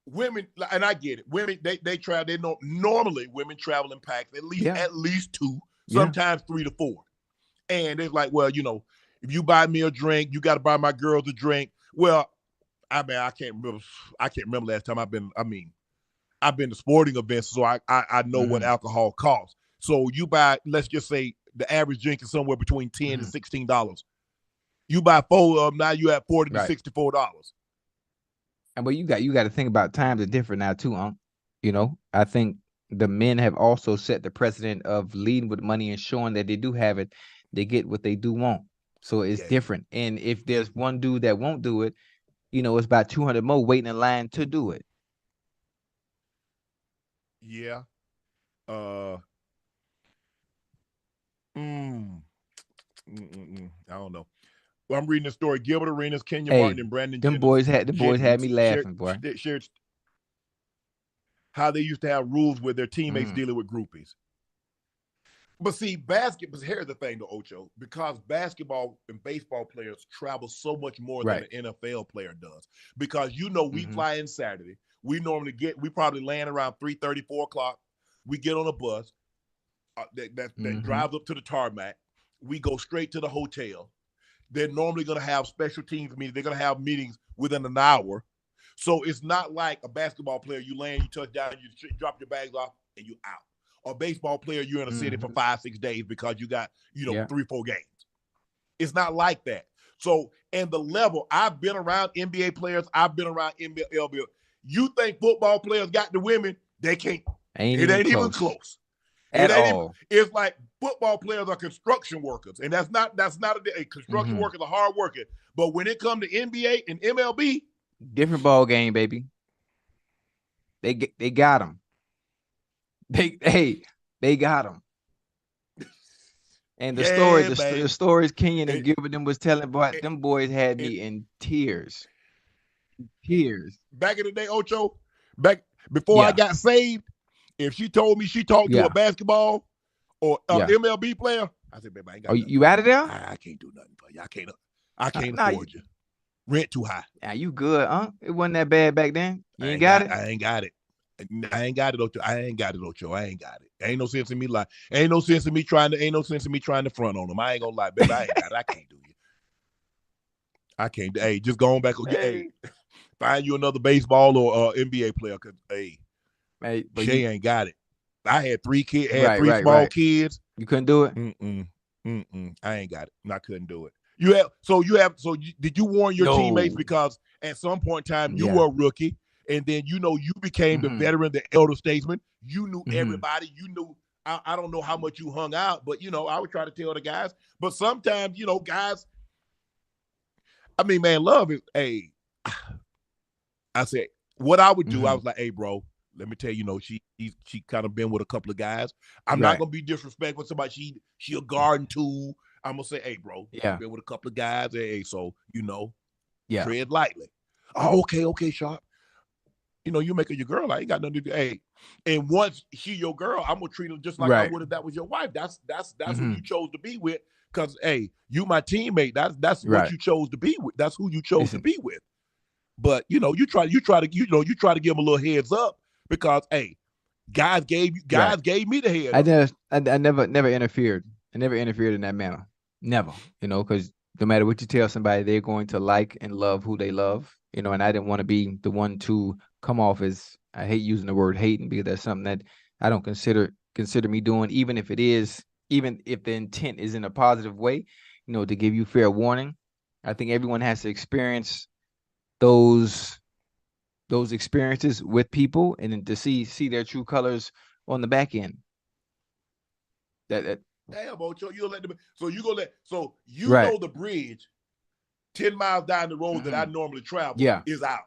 Women, and I get it. Women, they travel. They know normally women travel in packs at least 2, sometimes 3 to 4. And it's like, well, if you buy me a drink, you got to buy my girls a drink. Well, I mean, I can't remember last time I've been to sporting events, so I know what alcohol costs. So you buy, let's just say the average drink is somewhere between $10 and $16. You buy 4 of them, now you have $40 to $64. And but you got to think about times are different now too, I think the men have also set the precedent of leading with money and showing that they do have it. They get what they do want. So it's different. And if there's one dude that won't do it, it's about 200 more waiting in line to do it. Yeah. I don't know. Well, I'm reading the story. Gilbert Arenas, Kenya Martin, and Brandon Them boys had me laughing, boy. Shared how they used to have rules with their teammates dealing with groupies. But see, here's the thing, though, Ocho, because basketball and baseball players travel so much more than an NFL player does. Because, we fly in Saturday. We probably land around 3:30, 4 o'clock. We get on a bus that drives up to the tarmac. We go straight to the hotel. They're normally going to have special teams meetings. They're going to have meetings within an hour. So it's not like a basketball player. You land, you touch down, you drop your bags off, and you're out. Or a baseball player, you're in a city for 5-6 days because you got, 3-4 games. It's not like that. So, and the level, I've been around NBA players. I've been around NBA. You think football players got the women? They can't. It ain't even close. At all. It's like football players are construction workers. And that's not a construction workers are hard working. But when it comes to NBA and MLB, different ball game, baby. They got them. They got them. And the stories Kenyon and Gilbert them was telling, boy, them boys had me in tears. Back in the day, Ocho, before I got saved, if she told me she talked to a basketball or MLB player, I said, baby, I ain't got nothing. You out of there? I can't do nothing for you. I can't afford you. Rent too high. Yeah, you good, huh? It wasn't that bad back then. You ain't got it? I ain't got it. I ain't got it, Ocho. I ain't got it. Ain't no sense in me like. Ain't no sense in me trying to front on them. I ain't gonna lie, baby. I ain't got it. I can't do you. I can't. Hey, just going back. Hey, find you another baseball or NBA player. Cause she ain't got it. I had 3 kids. Three small kids. You couldn't do it. I ain't got it. I couldn't do it. Did you warn your teammates because at some point in time you were a rookie and then you became the veteran, the elder statesman. You knew everybody. You knew. I don't know how much you hung out, but I would try to tell the guys. But sometimes, guys. I mean, man, love is. Hey, I said what I would do. I was like, hey, bro, let me tell you, she kind of been with a couple of guys. I'm not gonna be disrespectful to somebody. She a garden tool. I'm gonna say, hey, bro, been with a couple of guys. Hey, so tread lightly. Oh, okay, Sharpe. You make her your girl. I ain't got nothing to do. Hey, and once she your girl, I'm gonna treat her just like I would if that was your wife. That's who you chose to be with. Cause hey, you my teammate. That's what you chose to be with. That's who you chose to be with. But you try to give them a little heads up because hey, guys gave me the heads. I never interfered. I never interfered in that manner. Never. Because no matter what you tell somebody, they're going to like and love who they love. And I didn't want to be the one to come off as, I hate using the word hating because that's something that I don't consider me doing, even if the intent is in a positive way, to give you fair warning. I think everyone has to experience those experiences with people and then to see their true colors on the back end. Damn, Ocho, you'll let them. So you gonna let. So know the bridge 10 miles down the road that I normally travel is out.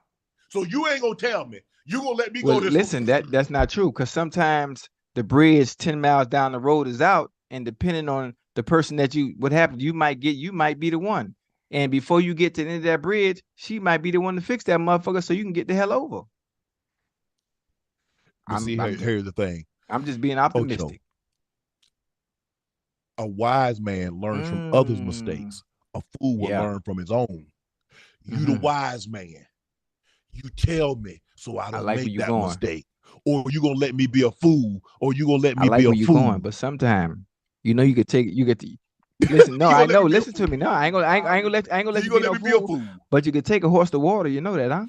So you ain't gonna tell me. You gonna let me go this listen, that's not true, because sometimes the bridge 10 miles down the road is out, and depending on the person what happened, you might be the one. And before you get to the end of that bridge, she might be the one to fix that motherfucker so you can get the hell over. Here's the thing. I'm just being optimistic. Ocho, a wise man learns from others' mistakes. A fool will learn from his own. You the wise man. You tell me so I don't make that mistake. Or you gonna let me be a fool, or you gonna let me be a fool. Going, but sometimes you get to listen. No, I know. Listen to me. No, I ain't gonna let you be a fool. But you could take a horse to water. You know that, huh?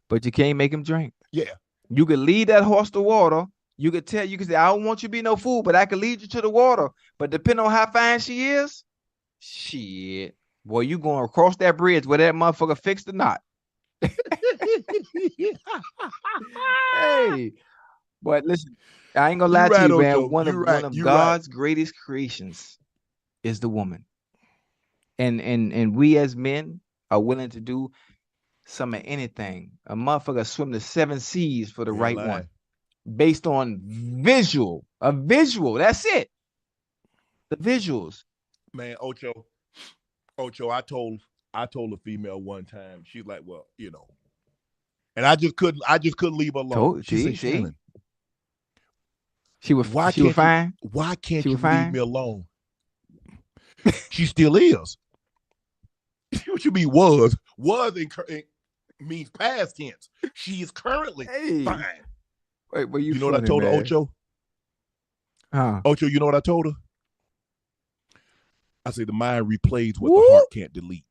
But you can't make him drink. Yeah. You could lead that horse to water. You could say, I don't want you to be no fool, but I could lead you to the water. But depending on how fine she is, shit, boy, you going across that bridge where that motherfucker fixed the knot. Hey, but listen, I ain't gonna lie to you, man. Ocho. One of God's greatest creations is the woman, and we as men are willing to do some of anything. A motherfucker swim the 7 seas for the right one, based on visual. A visual. That's it. The visuals. Man, Ocho, I told a female one time. She's like, well, and I just couldn't leave her alone. She said, Shannon, she was fine. Why can't you leave me alone? She still is. What you mean was means past tense. She is currently fine. Wait, well, you know what I told her, Ocho? Ocho, you know what I told her? I say the mind replays what the heart can't delete.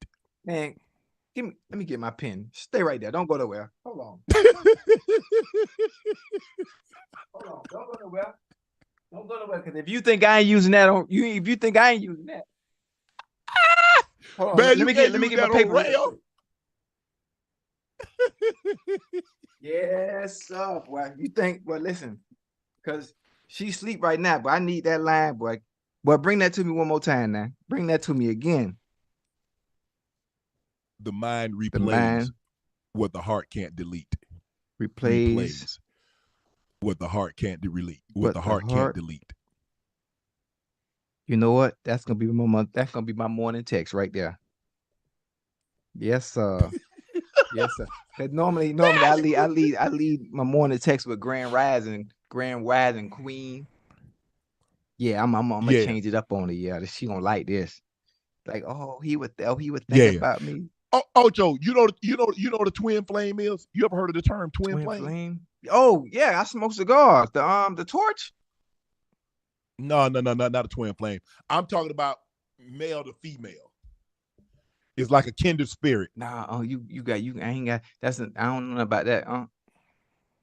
Man, let me get my pen. Stay right there. Don't go nowhere. Hold on. Hold on. Don't go nowhere. Don't go nowhere. Because if you think I ain't using that if you think I ain't using that. Hold on. Man, let me get my paper. Yes, sir, boy. You think, well, listen, because she sleep right now, but I need that line, boy. Boy, bring that to me one more time now. Bring that to me again. The mind replays what the heart can't delete. Replays what the heart can't delete. What the heart can't delete. You know what? That's gonna be my morning text right there. Yes, sir. Yes, sir. Cause normally I lead my morning text with Grand Rising Queen. Yeah, I'm gonna change it up on her. Yeah, she gonna like this. Like, he would think about me. Oh, Ocho, you know the twin flame is? You ever heard of the term twin flame? Oh yeah, I smoke cigars. The torch. No, not a twin flame. I'm talking about male to female. It's like a kindred spirit. Nah, I ain't got. I don't know about that.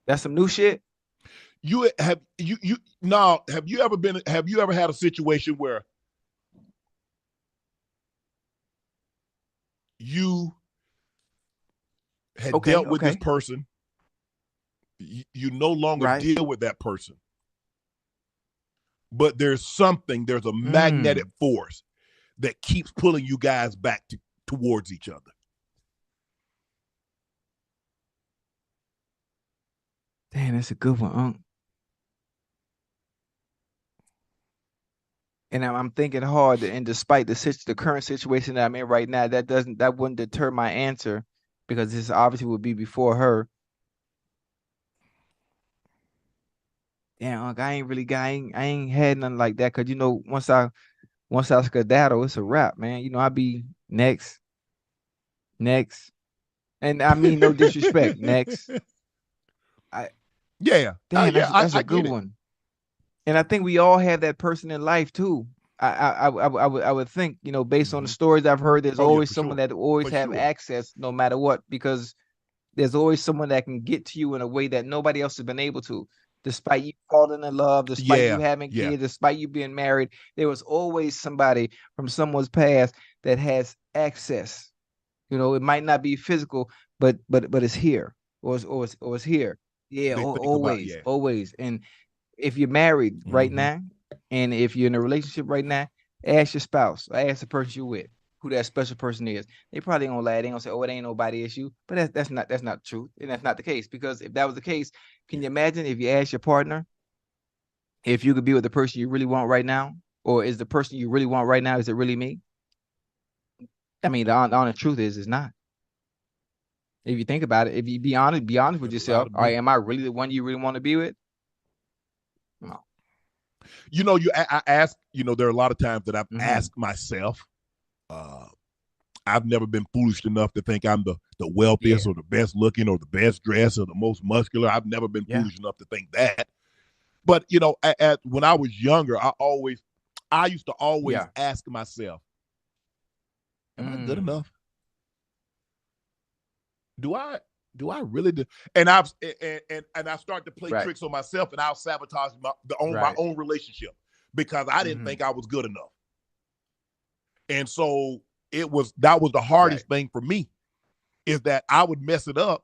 That's some new shit. Have you ever had a situation where you had dealt with this person You no longer Right. deal with that person. But there's a magnetic force that keeps pulling you guys back towards each other. Damn, that's a good one, Unc. And I'm thinking hard, and despite the current situation that I'm in right now, that wouldn't deter my answer, because this obviously would be before her. Damn, Unc, I ain't had nothing like that, because once I skedaddle, it's a wrap, man. I be next, and I mean no disrespect, next. Damn, that's a I good get it. one. And I think we all have that person in life too. I would think, based on the stories I've heard, there's always someone that always have access no matter what, because there's always someone that can get to you in a way that nobody else has been able to. Despite you falling in love, despite you having kids, despite you being married, there was always somebody from someone's past that has access. It might not be physical, but it's here, or it's here. Yeah, always. And if you're married right now, and if you're in a relationship right now, ask your spouse, or ask the person you're with who that special person is. They probably gonna lie. They gonna say, "Oh, it ain't nobody issue," but that's not true, and that's not the case. Because if that was the case, can you imagine if you ask your partner if you could be with the person you really want right now, or is the person you really want right now, is it really me? I mean, the honest truth is, it's not. If you think about it, if you be honest with yourself, all right, am I really the one you really want to be with? No. I ask, there are a lot of times that I've asked myself, I've never been foolish enough to think I'm the wealthiest or the best looking or the best dressed or the most muscular. I've never been foolish enough to think that. But, when I was younger, I used to always ask myself, am I good enough? Do I really do? And I start to play tricks on myself, and I'll sabotage my own relationship because I didn't think I was good enough. And so that was the hardest thing for me, is that I would mess it up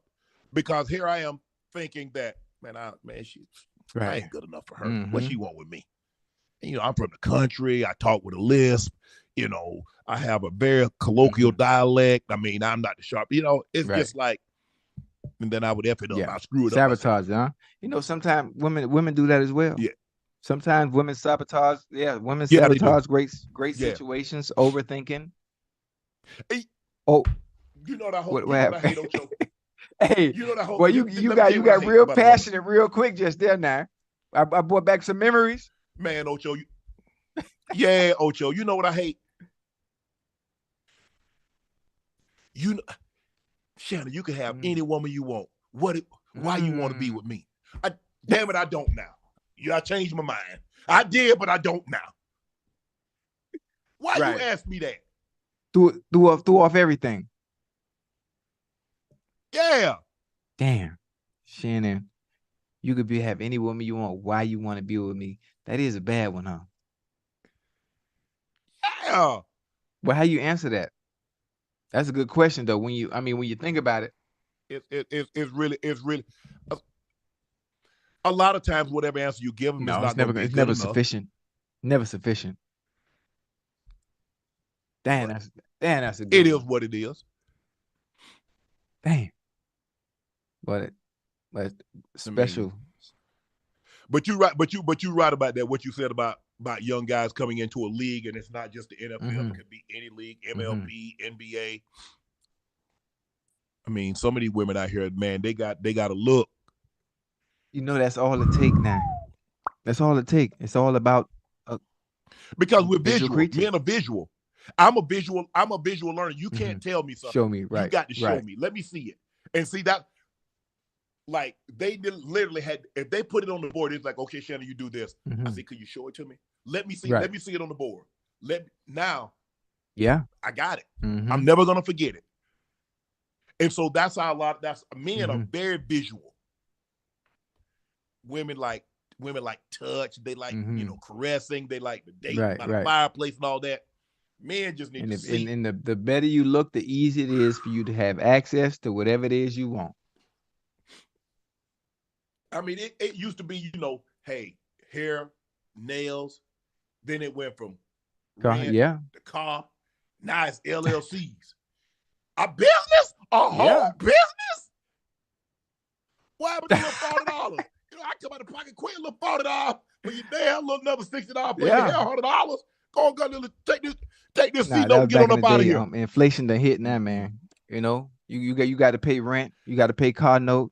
because here I am thinking that, I ain't good enough for her. What she want with me? And, I'm from the country. I talk with a lisp. I have a very colloquial dialect. I mean, I'm not the sharp. It's just like, and then I would F it up. I screw it up. Sabotage, huh? Sometimes women do that as well. Yeah. Sometimes women sabotage. Yeah, women sabotage great situations, overthinking. Hey, oh, I hate Ocho. Hey, well, you got real passionate real quick just there now. I brought back some memories. Man, Ocho, Ocho, you know what I hate? Shannon, you can have any woman you want. Why you want to be with me? Damn it, I don't now. I changed my mind. I did, but I don't now. Why you ask me that? Threw off everything. Yeah. Damn. Shannon, you could have any woman you want. Why you want to be with me? That is a bad one, huh? Yeah. Well, how you answer that? That's a good question, though. When you think about it, it's really a lot of times whatever answer you give them is not going to be good enough. Sufficient. Never sufficient. That's a good. It is what it is. Damn. But special. But you're right. But you're right about that. What you said about young guys coming into a league, and it's not just the NFL. It could be any league, MLB, NBA. I mean, some of these women out here, man, they got a look. That's all it take now. That's all it take. It's all about because we're visual. Men are visual. I'm a visual learner. You can't tell me something. Show me, right? You got to show me. Let me see it. And see that, like, they literally had, if they put it on the board, it's like, okay, Shannon, you do this. I said, could you show it to me? Let me see. Let me see it on the board. Now. Yeah. I got it. I'm never gonna forget it. And so that's how men are very visual. Women like touch. They like caressing. They like the date by the fireplace and all that. Men just need to see. And the better you look, the easier it is for you to have access to whatever it is you want. I mean, it used to be, hey, hair, nails. Then it went from rent Yeah. to car. Now it's LLCs. A business? A whole Yeah. business? Why would you little $40? I come out of pocket quick, little $40 for your nail, little another $60 for your hair, $100. Go on, take this Nah, seat that over, was get back on in the up out of day. here. Inflation done hit now, man. You got to pay rent. You got to pay car note.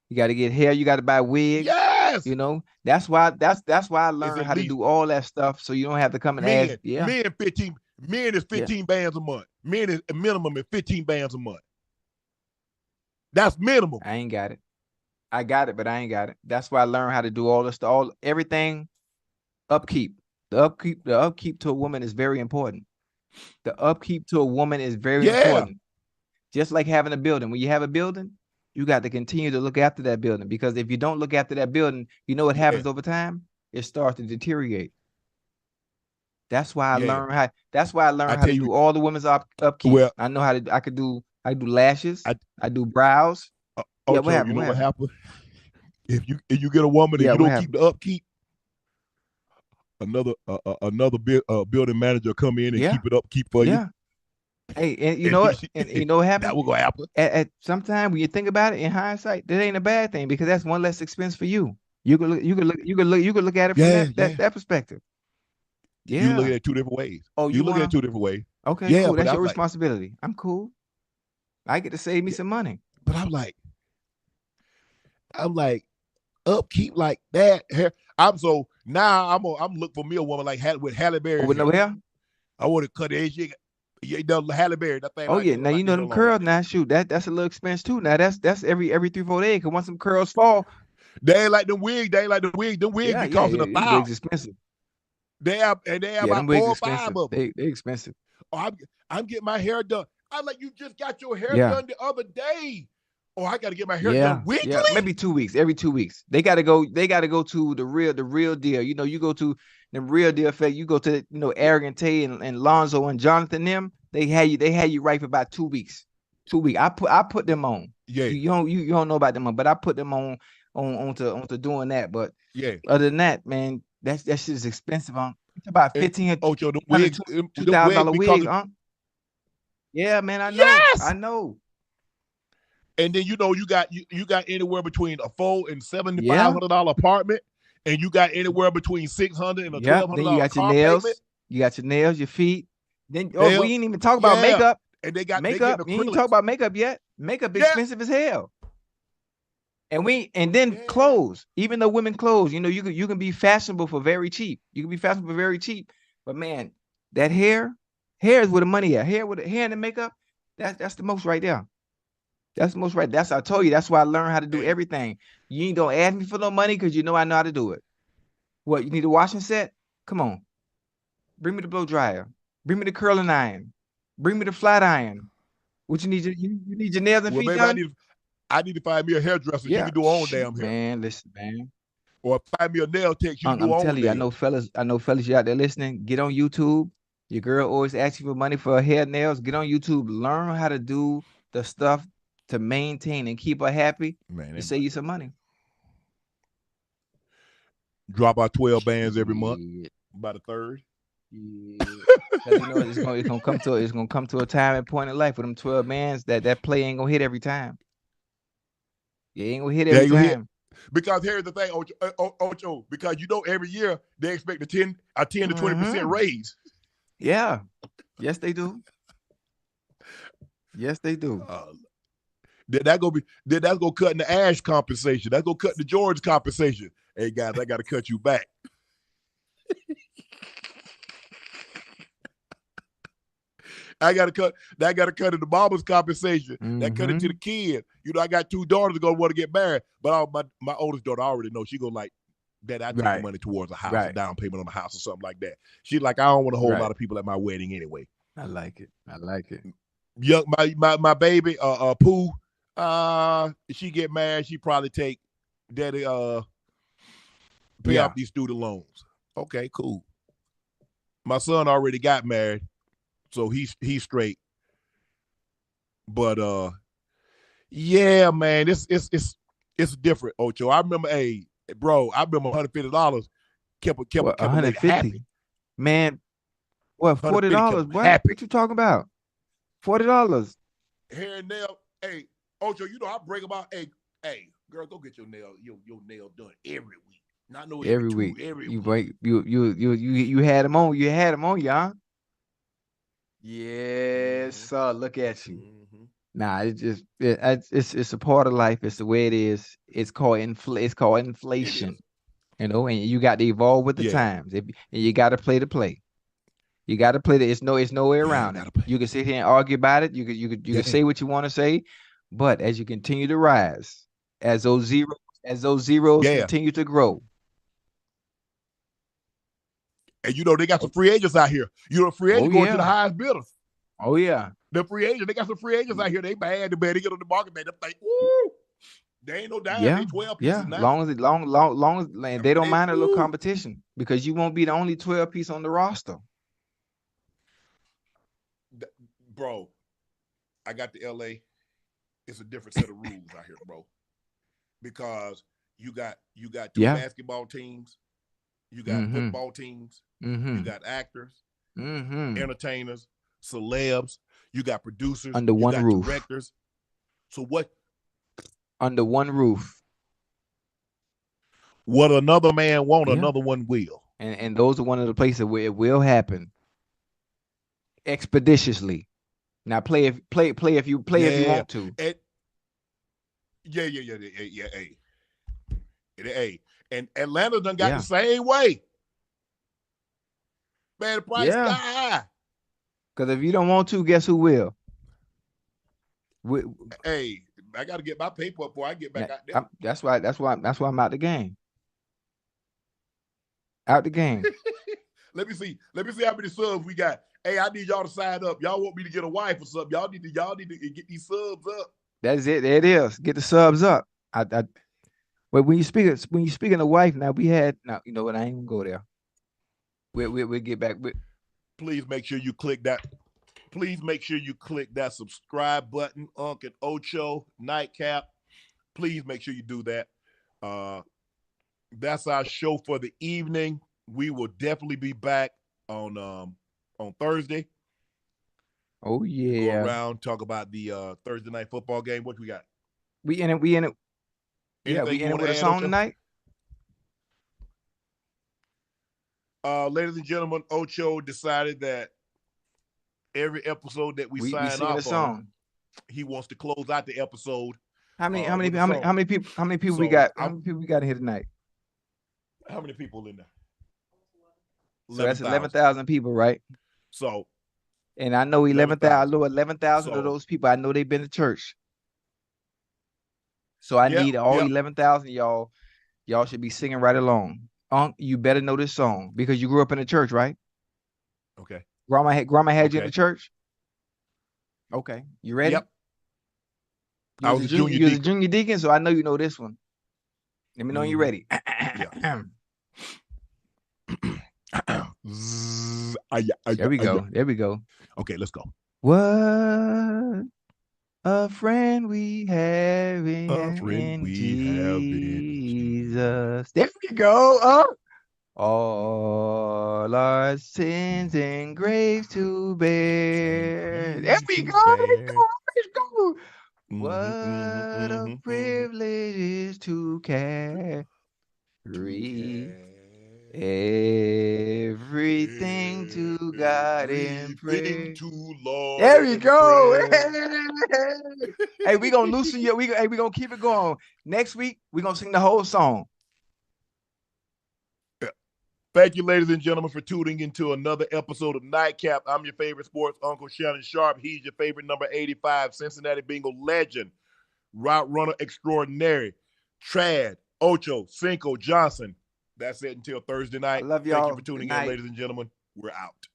You got to get hair. You got to buy wigs. Yes. That's why I learned how to do all that stuff, so you don't have to come and ask. Yeah. Men is 15 bands a month. Men is a minimum is 15 bands a month. That's minimum. I ain't got it. I got it, but I ain't got it. That's why I learned how to do all this stuff, everything upkeep. The upkeep to a woman is very important. The upkeep to a woman is very important. Just like having a building. When you have a building, you got to continue to look after that building, because if you don't look after that building, you know what happens over time? It starts to deteriorate. That's why I learned how. That's why I learned how to do all the women's upkeep. Well, I know how to. I do lashes. I do brows. What happened? You know what happened? If you get a woman and you don't keep the upkeep, another building manager come in and keep it upkeep for you. Hey, and you know what? And you know what happened? That will go happen. At sometime when you think about it in hindsight, that ain't a bad thing, because that's one less expense for you. You can look at it from that perspective. Yeah. You look at it two different ways. Oh, you look at it two different ways. Okay, cool. That's your responsibility. I'm cool. I get to save me some money. But I'm like upkeep like that. Now I'm looking for me a woman like with Halle Berry. With no hair? I want to cut her. You done Halle Berry. That thing. Oh yeah, now you know them curls. Now shoot, that's a little expense too. Now that's every 3-4 days. Cause once some curls fall, they ain't like the wig. Them wigs be costing $1,000. Wigs expensive. They have about 4 or 5 of them. They expensive. Oh, I'm getting my hair done. I'm like, you just got your hair done the other day. Oh, I got to get my hair done weekly. Yeah, maybe 2 weeks. Every 2 weeks, they got to go to the real deal. You go to the real deal effect. You go to Arrogant Tay and Lonzo and Jonathan them. They had you right for about 2 weeks. 2 weeks. I put them on. Yeah. You don't know about them, but I put them onto doing that. But other than that, man, that shit is expensive. It's about $1,500 $2,000 wigs. Yeah, man, I know. Yes! I know. And then you got anywhere between a $400 and $7,500 apartment, and you got anywhere between $600 and $1,200. Then you got your nails. Payment. You got your nails, your feet. Then we didn't even talk about makeup. And they got makeup. You didn't talk about makeup yet. Makeup expensive as hell. And then clothes. Even though women clothes, you can be fashionable for very cheap. You can be fashionable for very cheap. But man, that hair is where the money at. Hair and the makeup, that's the most right there. That's the most right. I told you. That's why I learned how to do everything. You ain't don't ask me for no money because I know how to do it. What, you need a washing set? Come on. Bring me the blow dryer. Bring me the curling iron. Bring me the flat iron. What you need? You need your nails and feet done? I need to find me a hairdresser. You can do your own damn hair. Man, listen, man. Or find me a nail tech. You can do your own. I'm telling you, I know fellas you out there listening. Get on YouTube. Your girl always asks you for money for her hair, nails. Get on YouTube. Learn how to do the stuff to maintain and keep her happy. Man, to save you some money. Drop our 12 bands every month. About a third. Yeah. It's gonna come to a time and point in life with them 12 bands that play ain't gonna hit every time. You ain't gonna hit every time. Because here's the thing, Ocho, because every year they expect a 10 to 20% raise. Yeah. Yes, they do. Yes, they do. That's gonna cut in the Ash compensation. That's gonna cut in the George compensation. Hey guys, I gotta cut you back. I gotta cut in the mama's compensation. That cut it to the kid. I got 2 daughters gonna want to get married, but my oldest daughter, I already know she gonna like that. I take the money towards a house, a down payment on the house or something like that. She's like, I don't want a whole lot of people at my wedding anyway. I like it. Young, my baby, Pooh, she get married, she probably take daddy pay off these student loans. Okay, cool. My son already got married, so he's straight. But yeah, man, it's It's different, Ocho. I remember, bro, I remember $150 kept a lady 150, happy. man. What, $40? What? Happy. What you talking about? $40. Hair and nail. Hey, Ocho, you know I break about. Hey, girl, go get your nail done every week. Not no every week. Every you week. break. You had them on. You had them on, y'all. Yes, sir. Look at you. Mm-hmm. Nah, it's a part of life. It's the way it is. It's called inflation. You know, and you got to evolve with the times. And you got to play the play. You got to play it. It's no way around it. You can sit here and argue about it. You can say what you want to say, but as you continue to rise, as those zeros continue to grow. And you know they got some free agents out here. You know, free agents going to the highest bidders. Oh yeah. The free agents, they got some free agents out here. They bad, they get on the market, man. They think, woo, they ain't no dime. They 12 pieces now. Long as they don't mind a little competition, because you won't be the only 12 piece on the roster. Bro, I got to LA. It's a different set of rules out here, bro. Because you got two basketball teams, you got football teams, you got actors, entertainers, celebs, you got producers, under one roof, directors. So what? Under one roof. What another man won't, another one will. And those are one of the places where it will happen expeditiously. Now play if you want to. And Atlanta done got the same way. Man, the price sky high. Because if you don't want to, guess who will? Hey, I got to get my paper up before I get back out there. That's why I'm out the game. Out the game. Let me see how many subs we got. Hey, I need y'all to sign up. Y'all want me to get a wife or something? Y'all need to get these subs up. That's it. There it is. Get the subs up. But when you speaking of wife, now you know what? I ain't gonna go there. We'll get back. Please make sure you click that. Please make sure you click that subscribe button. Unc and Ocho, Nightcap. Please make sure you do that. That's our show for the evening. We will definitely be back on Thursday. Oh yeah. Go around, talk about the Thursday night football game. What we got? We in it. Yeah, we in it with a song tonight. Ladies and gentlemen, Ocho decided that every episode that we sign off on, he wants to close out the episode. How many people we got? How many people we got here tonight? How many people in there? So that's 11,000 people, right? So, and I know 11,000 of those people, I know they've been to church. So I need all 11,000 of y'all. Y'all should be singing right along. Unc, you better know this song because you grew up in the church, right? Okay. Grandma had you in the church? Okay. You ready? Yep. I was a junior deacon, so I know you know this one. Let me know when you're ready. There we go. There we go. Okay, let's go. What a friend we have in Jesus. There we go. All our sins and graves to bear. There we go. Let's go. What a privilege is to carry everything to God in prayer. There we go. Hey, we gonna loosen you. We gonna keep it going. Next week, we gonna sing the whole song. Thank you, ladies and gentlemen, for tuning into another episode of Nightcap. I'm your favorite sports uncle, Shannon Sharpe. He's your favorite number 85, Cincinnati Bengal legend, route runner extraordinary, Chad, Ochocinco Johnson. That's it until Thursday night. I love y'all. Thank you for tuning in, ladies and gentlemen. We're out.